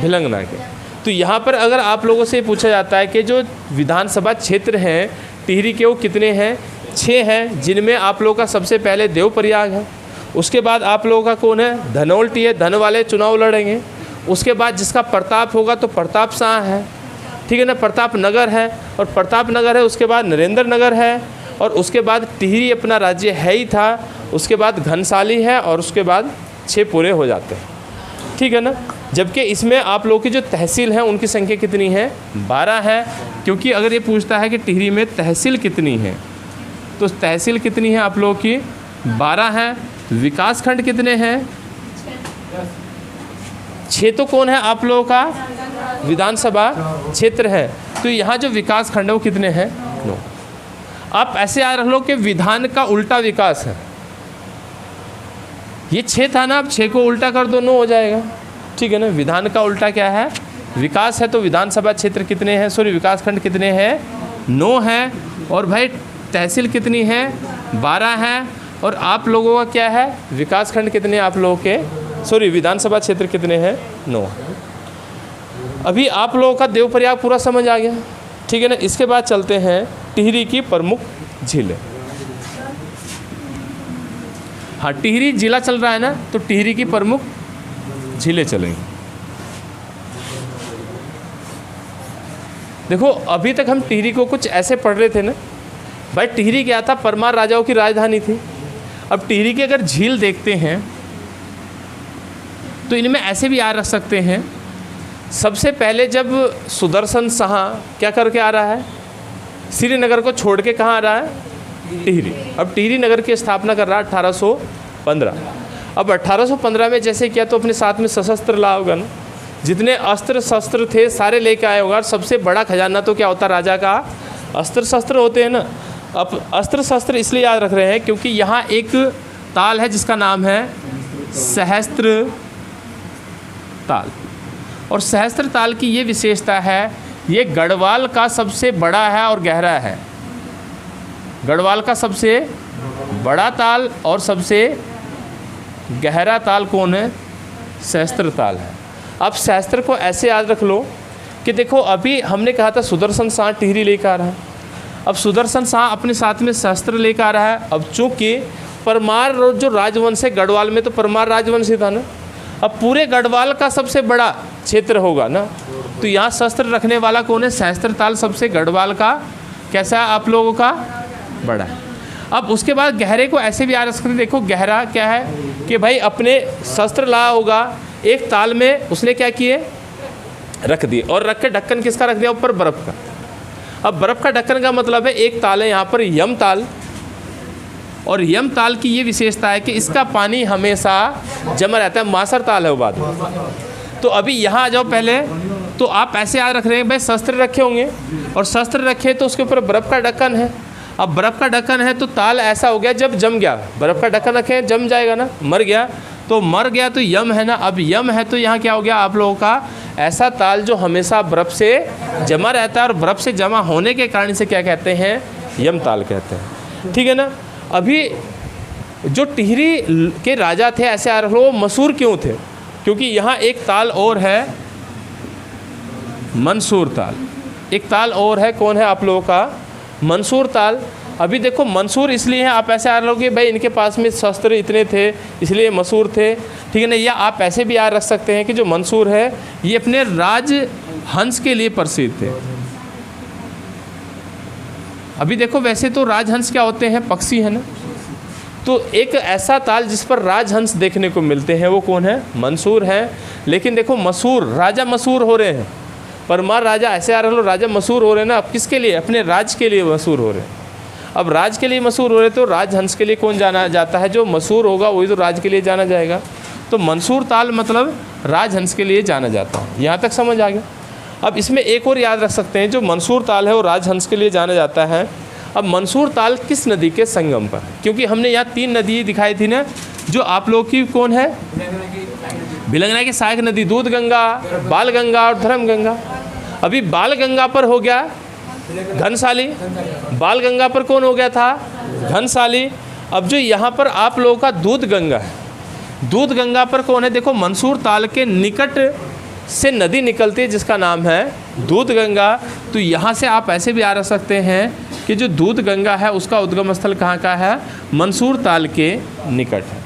भिलंगना के। तो यहाँ पर अगर आप लोगों से पूछा जाता है कि जो विधानसभा क्षेत्र हैं टिहरी के वो कितने हैं? 6 हैं, जिनमें आप लोगों का सबसे पहले देवप्रयाग है। उसके बाद आप लोगों का कौन है? धनोल्टी है, धन वाले चुनाव लड़ेंगे। उसके बाद जिसका प्रताप होगा तो प्रताप शाह है, ठीक है ना, प्रताप नगर है। और प्रताप नगर है, उसके बाद नरेंद्र नगर है, और उसके बाद टिहरी अपना राज्य है ही था। उसके बाद घनसाली है, और उसके बाद 6 पूरे हो जाते हैं, ठीक है ना। जबकि इसमें आप लोगों की जो तहसील हैं उनकी संख्या कितनी है? 12 है। क्योंकि अगर ये पूछता है कि टिहरी में तहसील कितनी है, तो तहसील कितनी है आप लोगों की? 12 है। विकास खंड कितने हैं? 6 तो कौन है आप लोगों का? विधानसभा क्षेत्र है। तो यहाँ जो विकास खंड है वो कितने हैं? 9। आप ऐसे याद रख लो कि विधान का उल्टा विकास है। ये 6 था ना, अब 6 को उल्टा कर दो, 9 हो जाएगा, ठीक है ना। विधान का उल्टा क्या है? विकास है। तो विधानसभा क्षेत्र कितने हैं? सॉरी विकास खंड कितने हैं? 9 हैं। और भाई तहसील कितनी है? 12 है। और आप लोगों का क्या है? विकास खंड कितने आप लोगों के? सॉरी विधानसभा क्षेत्र कितने हैं? 9। अभी आप लोगों का देवप्रयाग पूरा समझ आ गया, ठीक है ना। इसके बाद चलते हैं टिहरी की प्रमुख झीलें। हाँ, टिहरी जिला चल रहा है ना, तो टिहरी की प्रमुख झीलें चलेंगी। देखो अभी तक हम टिहरी को कुछ ऐसे पढ़ रहे थे ना भाई, टिहरी क्या था? परमार राजाओं की राजधानी थी। अब टिहरी की अगर झील देखते हैं तो इनमें ऐसे भी याद रख सकते हैं। सबसे पहले जब सुदर्शन शाह क्या करके आ रहा है? श्रीनगर को छोड़ के कहाँ आ रहा है? टिहरी। अब टिहरी नगर की स्थापना कर रहा है 1815। अब 1815 में जैसे किया तो अपने साथ में सशस्त्र ला होगा ना, जितने अस्त्र शस्त्र थे सारे लेके आए होगा। और सबसे बड़ा खजाना तो क्या होता? राजा का अस्त्र शस्त्र होते हैं ना। अब अस्त्र शस्त्र इसलिए याद रख रहे हैं क्योंकि यहाँ एक ताल है जिसका नाम है सहस्त्र ताल, और सहस्त्र ताल की ये विशेषता है, ये गढ़वाल का सबसे बड़ा है और गहरा है। गढ़वाल का सबसे बड़ा ताल और सबसे गहरा ताल कौन है? सहस्त्र ताल है। अब सहस्त्र को ऐसे याद रख लो कि देखो अभी हमने कहा था सुदर्शन शाह टिहरी लेकर आ रहा है, अब सुदर्शन शाह अपने साथ में शस्त्र लेकर आ रहा है। अब चूँकि परमार जो राजवंश है गढ़वाल में, तो परमार राजवंश ही था ना, अब पूरे गढ़वाल का सबसे बड़ा क्षेत्र होगा ना, तो यहाँ शस्त्र रखने वाला कौन है? सहस्त्र ताल सबसे गढ़वाल का कैसा है आप लोगों का? बड़ा है। अब उसके बाद गहरे को ऐसे भी याद रख सकते, देखो गहरा क्या है कि भाई अपने शस्त्र लाया होगा, एक ताल में उसने क्या किए? रख दिए, और रख के ढक्कन किसका रख दिया? ऊपर बर्फ़ का। अब बर्फ़ का ढक्कन का मतलब है एक ताल है यहाँ पर यम ताल, और यम ताल की ये विशेषता है कि इसका पानी हमेशा जमा रहता है। मासर ताल है वो बाद में। तो अभी यहाँ आ जाओ पहले, तो आप ऐसे याद रख रहे हैं भाई शस्त्र रखे होंगे, और शस्त्र रखे तो उसके ऊपर बर्फ़ का ढक्कन है। अब बर्फ़ का ढक्कन है तो ताल ऐसा हो गया, जब जम गया, बर्फ़ का ढक्कन रखे जम जाएगा ना, मर गया तो मर गया, तो यम है ना। अब यम है तो यहाँ क्या हो गया आप लोगों का? ऐसा ताल जो हमेशा बर्फ़ से जमा रहता है, और बर्फ़ से जमा होने के कारण से क्या कहते हैं? यम ताल कहते हैं। ठीक है ना। अभी जो टिहरी के राजा थे ऐसे आ रहे, वो मशहूर क्यों थे? क्योंकि यहाँ एक ताल और है मंसूर ताल, एक ताल और है, कौन है आप लोगों का? मंसूर ताल। अभी देखो मंसूर इसलिए है, आप ऐसे आ रहे हो कि भाई इनके पास में शस्त्र इतने थे इसलिए मशहूर थे, ठीक है ना। या आप ऐसे भी याद रख सकते हैं कि जो मंसूर है ये अपने राज हंस के लिए प्रसिद्ध थे। अभी देखो वैसे तो राजहंस क्या होते हैं? पक्षी है ना। तो एक ऐसा ताल जिस पर राजहंस देखने को मिलते हैं वो कौन है? मंसूर है। लेकिन देखो मशहूर राजा मशहूर हो रहे हैं, परमार राजा ऐसे आ रहे हो, राजा मशहूर हो रहे हैं ना। अब किसके लिए? अपने राज के लिए मशहूर हो रहे हैं। अब राज के लिए मशहूर हो रहे तो राजहंस के लिए कौन जाना जाता है? जो मशहूर होगा वही तो राज के लिए जाना जाएगा। तो मंसूर ताल मतलब राजहंस के लिए जाना जाता है। यहाँ तक समझ आ गया। अब इसमें एक और याद रख सकते हैं, जो मंसूर ताल है वो राजहंस के लिए जाना जाता है। अब मंसूर ताल किस नदी के संगम पर? क्योंकि हमने यहाँ 3 नदी दिखाई थी ना, जो आप लोग की कौन है? भिलंगना की सहायक नदी, दूध गंगा, बाल गंगा और धर्म गंगा। अभी बाल गंगा पर हो गया घनसाली, बाल गंगा पर कौन हो गया था? घनसाली। अब जो यहाँ पर आप लोगों का दूध गंगा है, दूध गंगा पर कौन है? देखो मंसूर ताल के निकट से नदी निकलती है जिसका नाम है दूध गंगा। तो यहाँ से आप ऐसे भी आ रह सकते हैं कि जो दूध गंगा है उसका उद्गम स्थल कहाँ का है? मंसूर ताल के निकट है।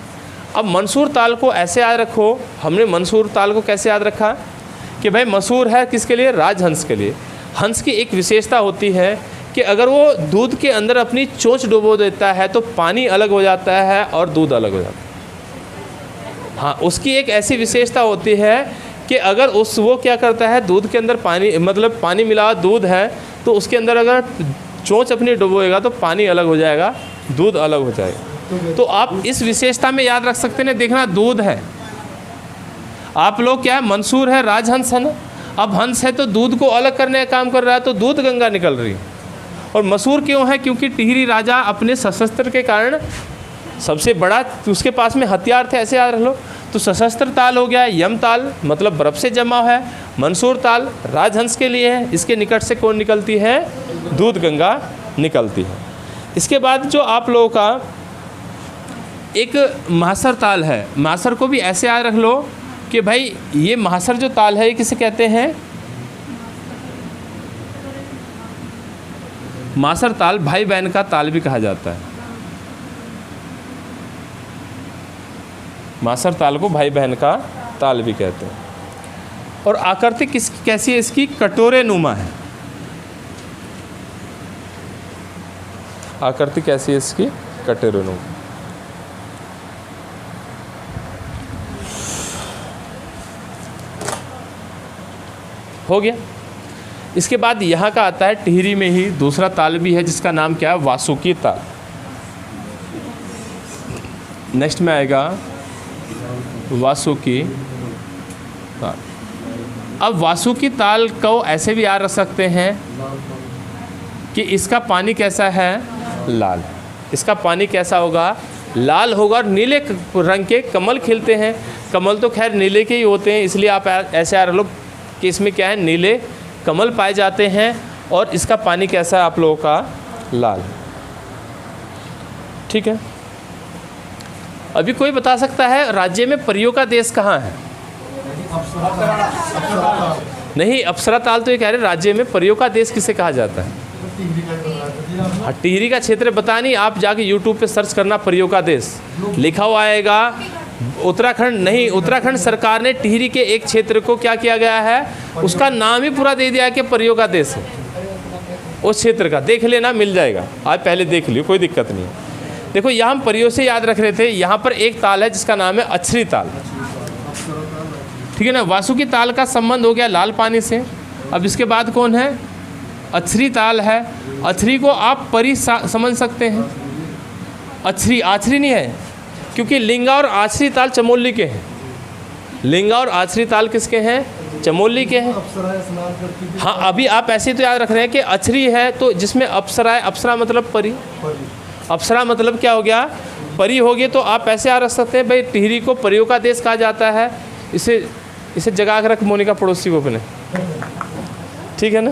अब मंसूर ताल को ऐसे याद रखो, हमने मंसूर ताल को कैसे याद रखा कि भाई मशहूर है किसके लिए? राजहंस के लिए। हंस की एक विशेषता होती है कि अगर वो दूध के अंदर अपनी चोंच डुबो देता है तो पानी अलग हो जाता है और दूध अलग हो जाता है। हाँ, उसकी एक ऐसी विशेषता होती है कि अगर वो क्या करता है, दूध के अंदर पानी मतलब पानी मिला दूध है तो उसके अंदर अगर चोंच अपनी डुबोएगा तो पानी अलग हो जाएगा, दूध अलग हो जाएगा। तो आप इस विशेषता में याद रख सकते हैं। देखना दूध है, आप लोग क्या है? मंसूर है, राजहंस है ना। अब हंस है तो दूध को अलग करने का काम कर रहा है, तो दूध गंगा निकल रही है। और मशहूर क्यों है? क्योंकि टिहरी राजा अपने सशस्त्र के कारण सबसे बड़ा उसके पास में हथियार थे, ऐसे याद रख लो। तो सशस्त्र ताल हो गया, यम ताल मतलब बर्फ़ से जमा है, मंसूर ताल राजहंस के लिए है, इसके निकट से कौन निकलती है? दूध गंगा निकलती है। इसके बाद जो आप लोगों का एक महासर ताल है, महासर को भी ऐसे याद रख लो कि भाई ये महासर जो ताल है ये किसे कहते हैं? महासर ताल भाई बहन का ताल भी कहा जाता है। महासर ताल को भाई बहन का ताल भी कहते हैं। और आकृति कैसी है इसकी? कटोरे नुमा है। आकृति कैसी है इसकी? कटोरे नुमा। हो गया। इसके बाद यहाँ का आता है टिहरी में ही दूसरा ताल भी है जिसका नाम क्या है? वासुकी ताल। नेक्स्ट में आएगा वासुकी ताल। अब वासुकी ताल को ऐसे भी याद रख सकते हैं कि इसका पानी कैसा है? लाल है। इसका पानी कैसा होगा? लाल होगा। और नीले रंग के कमल खिलते हैं। कमल तो खैर नीले के ही होते हैं, इसलिए आप ऐसे यार लोग कि इसमें क्या है, नीले कमल पाए जाते हैं। और इसका पानी कैसा है आप लोगों का? लाल। ठीक है। अभी कोई बता सकता है राज्य में परियों का देश कहाँ है? नहीं, अप्सरा ताल तो ये कह रहे राज्य में परियों का देश किसे कहा जाता है? हाँ, टिहरी का क्षेत्र बता नहीं, आप जाके यूट्यूब पे सर्च करना परियों का देश, लिखा हुआ आएगा। उत्तराखंड नहीं, उत्तराखंड सरकार ने टिहरी के एक क्षेत्र को क्या किया गया है, उसका नाम ही पूरा दे दिया है कि परियों का देश है। उस क्षेत्र का देख लेना, मिल जाएगा, आज पहले देख लियो, कोई दिक्कत नहीं है। देखो यहाँ हम परियों से याद रख रहे थे, यहाँ पर एक ताल है जिसका नाम है अछरी ताल। ठीक है ना। वासुकी ताल का संबंध हो गया लाल पानी से। अब इसके बाद कौन है? अछरी ताल है। अछरी को आप परी समझ सकते हैं। अछरी, आछरी नहीं है, क्योंकि लिंगा और आछरी ताल चमोली के हैं। लिंगा और आछरी ताल किसके हैं? चमोली के हैं। हाँ, अभी आप ऐसे तो याद रख रहे हैं कि अछरी है तो जिसमें अप्सरा है, अप्सरा मतलब परी, अप्सरा मतलब क्या हो गया? परी हो गई। तो आप ऐसे याद रख सकते हैं भाई टिहरी को परियों का देश कहा जाता है। इसे जगा कर रख मोनिका पड़ोसी को अपने, ठीक है ना।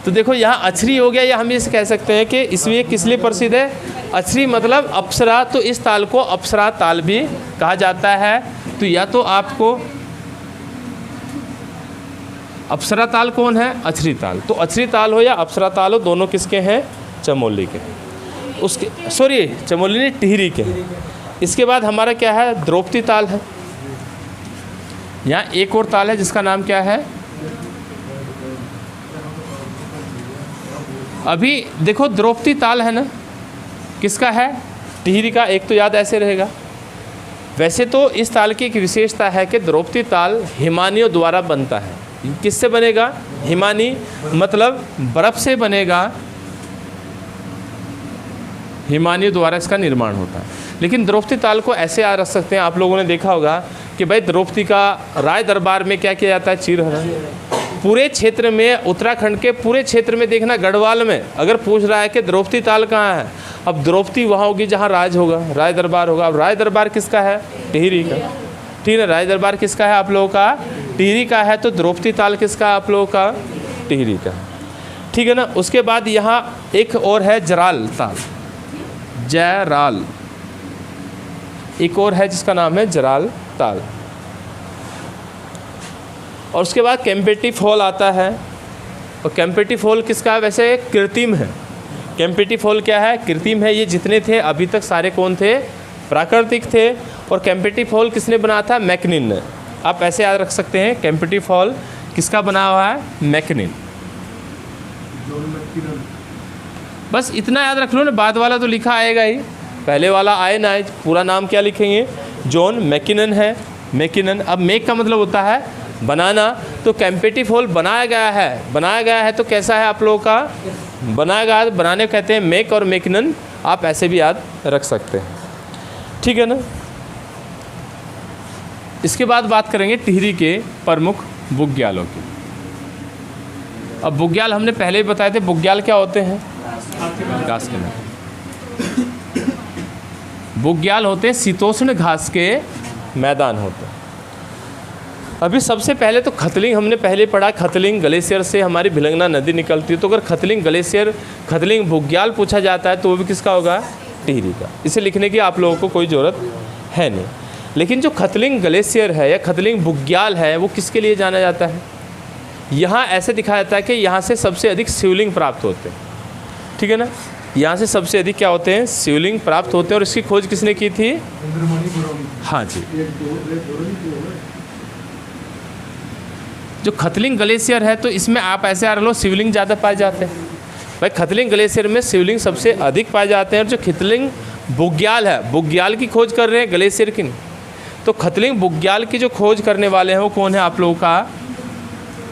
तो देखो यहाँ अछरी हो गया, या हम इसे कह सकते हैं कि इसलिए किस लिए प्रसिद्ध है? अछरी मतलब अप्सरा, तो इस ताल को अप्सरा ताल भी कहा जाता है। तो या तो आपको अप्सरा ताल कौन है? अछरी ताल। तो अछरी ताल हो या अप्सरा ताल हो, दोनों किसके हैं? चमोली के। उसके सॉरी, चमोली नहीं, टिहरी के। इसके बाद हमारा क्या है? द्रौपदी ताल है। यहाँ एक और ताल है जिसका नाम क्या है? अभी देखो द्रौपदी ताल है ना, किसका है? टिहरी का। एक तो याद ऐसे रहेगा। वैसे तो इस ताल की एक विशेषता है कि द्रौपदी ताल हिमानियों द्वारा बनता है। किससे बनेगा? हिमानी मतलब बर्फ़ से बनेगा, हिमानियों द्वारा इसका निर्माण होता है। लेकिन द्रौपदी ताल को ऐसे याद रख सकते हैं, आप लोगों ने देखा होगा कि भाई द्रौपदी का राय दरबार में क्या किया जाता है? चीरहरण। पूरे क्षेत्र में, उत्तराखंड के पूरे क्षेत्र में देखना, गढ़वाल में अगर पूछ रहा है कि द्रौपदी ताल कहाँ है, अब द्रौपदी वहाँ होगी जहाँ राज होगा, राय दरबार होगा। अब राय दरबार किसका है? टिहरी का। ठीक है, राय दरबार किसका है आप लोगों का? टिहरी का है। तो द्रौपदी ताल किसका है आप लोगों का? टिहरी का। ठीक है ना। उसके बाद यहाँ एक और है जराल ताल, जयराल, एक और है जिसका नाम है जराल ताल। और उसके बाद कैंपेटी फॉल आता है। और कैंपेटी फॉल किसका है? वैसे कृत्रिम है। कैंपेटी फॉल क्या है? कृत्रिम है। ये जितने थे अभी तक सारे कौन थे? प्राकृतिक थे। और कैंपेटी फॉल किसने बनाया था? मैकनिन ने। आप ऐसे याद रख सकते हैं, कैंपेटी फॉल किसका बना हुआ है? मैकनिन। बस इतना याद रख लो ना, बाद वाला तो लिखा आएगा ही, पहले वाला आए ना आए। पूरा नाम क्या लिखेंगे? जॉन मैकिनन है। मैकिनन। अब मेक का मतलब होता है बनाना, तो कैंपेटी फॉल बनाया गया है। बनाया गया है तो कैसा है आप लोगों का? बनाया गया, बनाने को कहते हैं मेक, और मैकिनन आप ऐसे भी याद रख सकते हैं। ठीक है ना। इसके बाद बात करेंगे टिहरी के प्रमुख बुग्यालों की। अब बुग्याल हमने पहले ही बताए थे, बुग्याल क्या होते हैं? घास के मैदान। बुग्याल होते हैं शीतोष्ण घास के मैदान होते हैं। अभी सबसे पहले तो खतलिंग हमने पहले पढ़ा, खतलिंग ग्लेशियर से हमारी भिलंगना नदी निकलती है। तो अगर खतलिंग ग्लेशियर, खतलिंग बुग्याल पूछा जाता है तो वो भी किसका होगा? टिहरी का। इसे लिखने की आप लोगों को कोई ज़रूरत है नहीं। लेकिन जो खतलिंग ग्लेशियर है या खतलिंग बुग्याल है वो किसके लिए जाना जाता है? यहाँ ऐसे दिखाया जाता है कि यहाँ से सबसे अधिक शिवलिंग प्राप्त होते हैं। ठीक है ना। यहाँ से सबसे अधिक क्या होते हैं? शिवलिंग प्राप्त होते हैं। और इसकी खोज किसने की थी? हाँ जी। जो खतलिंग ग्लेशियर है तो इसमें आप ऐसे आ लो, शिवलिंग ज़्यादा पाए जाते हैं। भाई खतलिंग ग्लेशियर में शिवलिंग सबसे अधिक पाए जाते हैं। और जो खतलिंग बुग्याल है, बुग्याल की खोज कर रहे हैं, ग्लेशियर की नहीं। तो खतलिंग बुग्याल की जो खोज करने वाले हैं वो कौन है आप लोगों का?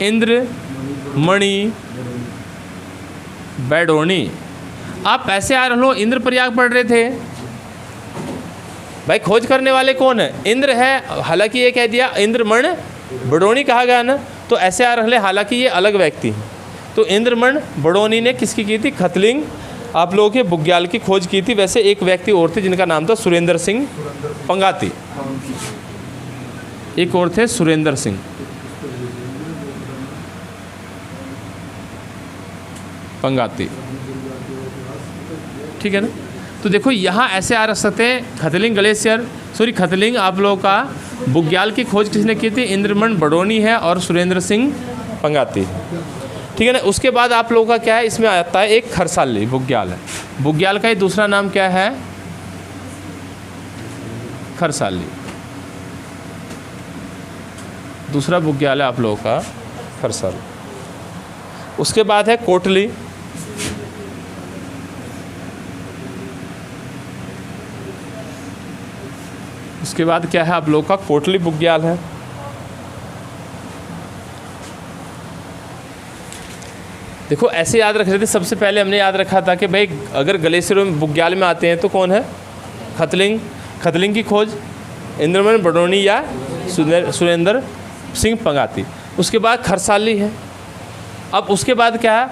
इंद्रमणि बैडोनी। आप ऐसे आ रहे हो, इंद्रप्रयाग पढ़ रहे थे भाई, खोज करने वाले कौन है? इंद्र है। हालांकि ये कह दिया इंद्रमण बडोनी कहा गया ना, तो ऐसे आ रहे, हालांकि ये अलग व्यक्ति हैं। तो इंद्रमण बडोनी ने किसकी की थी? खतलिंग आप लोगों के बुग्याल की खोज की थी। वैसे एक व्यक्ति और थे जिनका नाम था सुरेंद्र सिंह पंगाती, एक और थे सुरेंद्र सिंह पंगाती, ठीक है ना। तो देखो यहाँ ऐसे आ रख सकते हैं खतलिंग ग्लेशियर, सॉरी खतलिंग आप लोगों का बुग्याल की खोज किसने की थी, इंद्रमण बडोनी है और सुरेंद्र सिंह पंगाती, ठीक है ना। उसके बाद आप लोगों का क्या है, इसमें आता है एक खरसाली बुग्याल है। बुग्याल का ही दूसरा नाम क्या है, खरसाली। दूसरा बुग्याल है आप लोगों का खरसाली। उसके बाद है कोटली, उसके बाद क्या है आप लोगों का कोटली बुग्याल है। देखो ऐसे याद रख रहे थे, सबसे पहले हमने याद रखा था कि भाई अगर ग्लेशियरों में बुग्याल में आते हैं तो कौन है, खतलिंग। खतलिंग की खोज इंद्रमण बडोनी या सुरेंद्र सिंह पंगाती। उसके बाद खरसाली है। अब उसके बाद क्या है,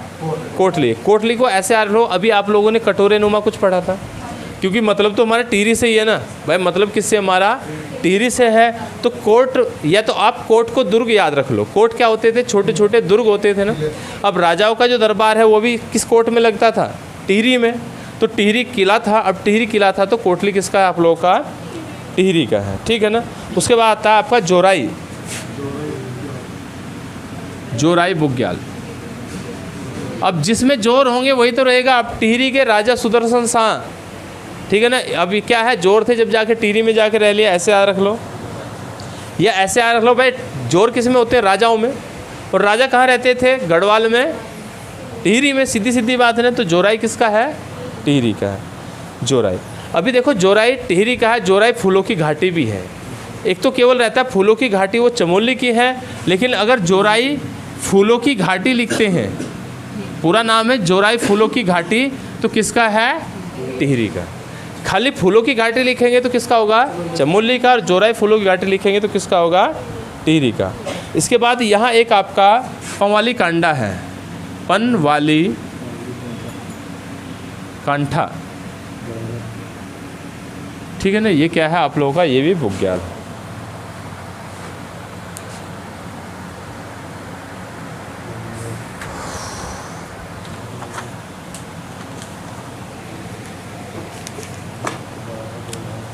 कोटली। कोटली को ऐसे याद रखो, अभी आप लोगों ने कटोरे नुमा कुछ पढ़ा था, क्योंकि मतलब तो हमारा टिहरी से ही है ना भाई, मतलब किससे, हमारा टिहरी से है। तो कोट, या तो आप कोट को दुर्ग याद रख लो। कोट क्या होते थे, छोटे छोटे दुर्ग होते थे ना। अब राजाओं का जो दरबार है वो भी किस कोट में लगता था, टिहरी में। तो टिहरी किला था, अब टिहरी किला था तो कोटली किसका है, आप लोगों का टिहरी का है, ठीक है ना। उसके बाद आता है आपका जोराई, जोराई बुग्याल। अब जिसमें जोर होंगे वही तो रहेगा। अब टिहरी के राजा सुदर्शन शाह, ठीक है ना। अभी क्या है, जोर थे जब जाके टिहरी में जाके रह लिया, ऐसे याद रख लो, या ऐसे याद रख लो भाई, जोर किस में होते हैं, राजाओं में। और राजा कहाँ रहते थे, गढ़वाल में, टिहरी में, सीधी सीधी बात है ना। तो जोराई किसका है, टिहरी का है, जोराई। अभी देखो जोराई टिहरी का है, जोराई फूलों की घाटी भी है। एक तो केवल रहता है फूलों की घाटी, वो चमोली की है, लेकिन अगर जोराई फूलों की घाटी लिखते हैं, पूरा नाम है जोराई फूलों की घाटी, तो किसका है, टिहरी का। खाली फूलों की घाटी लिखेंगे तो किसका होगा, चमोली का। और जोराई फूलों की घाटी लिखेंगे तो किसका होगा, टिहरी का। इसके बाद यहाँ एक आपका पंवाली कांडा है, पनवाली कांठा, ठीक है ना। ये क्या है आप लोगों का, ये भी बुग्याल है।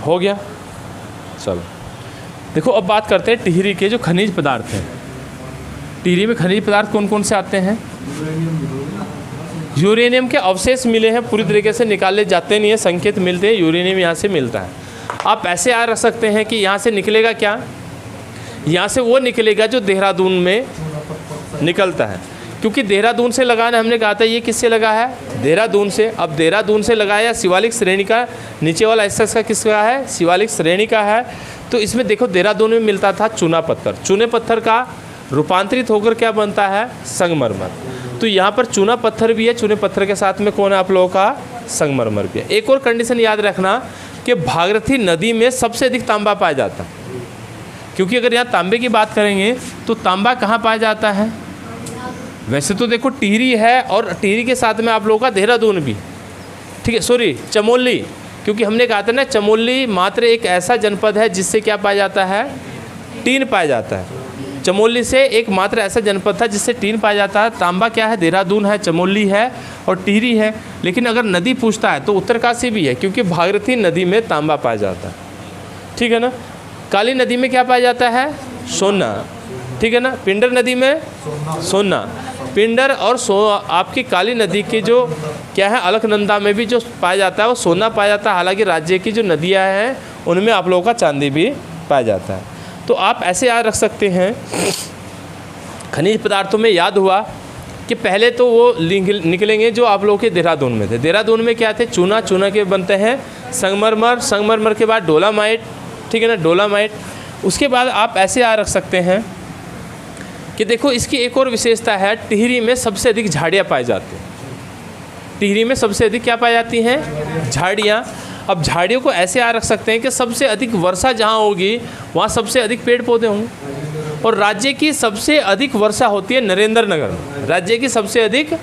हो गया, चलो देखो अब बात करते हैं टिहरी के जो खनिज पदार्थ हैं। टिहरी में खनिज पदार्थ कौन कौन से आते हैं, यूरेनियम के अवशेष मिले हैं, पूरी तरीके से निकाले जाते नहीं है, संकेत मिलते हैं, यूरेनियम यहाँ से मिलता है। आप ऐसे याद रख सकते हैं कि यहाँ से निकलेगा क्या, यहाँ से वो निकलेगा जो देहरादून में निकलता है, क्योंकि देहरादून से लगाना हमने कहा था, ये किससे लगा है, देहरादून से। अब देहरादून से लगाया, शिवालिक श्रेणी का नीचे वाला हिस्सा का किसका है, शिवालिक श्रेणी का है। तो इसमें देखो देहरादून में मिलता था चूना पत्थर, चूने पत्थर का रूपांतरित होकर क्या बनता है, संगमरमर। तो यहाँ पर चूना पत्थर भी है, चूने पत्थर के साथ में कौन है आप लोगों का, संगमरमर भी है। एक और कंडीशन याद रखना कि भागीरथी नदी में सबसे अधिक तांबा पाया जाता है, क्योंकि अगर यहाँ तांबे की बात करेंगे तो तांबा कहाँ पाया जाता है, वैसे तो देखो टिहरी है और टिहरी के साथ में आप लोगों का देहरादून भी, ठीक है, सॉरी चमोली, क्योंकि हमने कहा था ना चमोली मात्र एक ऐसा जनपद है जिससे क्या पाया जाता है, टीन पाया जाता है। चमोली से एक मात्र ऐसा जनपद था जिससे टीन पाया जाता है। तांबा क्या है, देहरादून है, चमोली है और टिहरी है। लेकिन अगर नदी पूछता है तो उत्तरकाशी भी है, क्योंकि भागीरथी नदी में तांबा पाया जाता है, ठीक है ना। काली नदी में क्या पाया जाता है, सोना, ठीक है ना। पिंडर नदी में सोना, पिंडर और आपकी काली नदी की जो क्या है, अलकनंदा में भी जो पाया जाता है वो सोना पाया जाता है। हालांकि राज्य की जो नदियां हैं उनमें आप लोगों का चांदी भी पाया जाता है। तो आप ऐसे याद रख सकते हैं, खनिज पदार्थों में याद हुआ कि पहले तो वो निकलेंगे जो आप लोगों के देहरादून में थे। देहरादून में क्या थे, चूना, चूना के बनते हैं संगमरमर, संगमरमर के बाद डोलामाइट, ठीक है ना, डोलामाइट। उसके बाद आप ऐसे याद रख सकते हैं कि देखो इसकी एक और विशेषता है, टिहरी में सबसे अधिक झाड़ियाँ पाई जाती हैं। टिहरी में सबसे अधिक क्या पाई जाती हैं, झाड़ियाँ। अब झाड़ियों को ऐसे याद रख सकते हैं कि सबसे अधिक वर्षा जहाँ होगी वहाँ सबसे अधिक पेड़ पौधे होंगे। और राज्य की सबसे अधिक वर्षा होती है नरेंद्र नगर में, राज्य की सबसे अधिक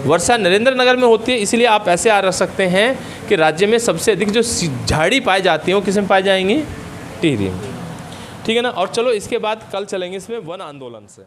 वर्षा नरेंद्र नगर में होती है, इसलिए आप ऐसे आ रख सकते हैं कि राज्य में सबसे अधिक जो झाड़ी पाई जाती है वो किस में पाई जाएंगी? टिहरी में। ठीक है ना। और चलो इसके बाद कल चलेंगे इसमें वन आंदोलन से।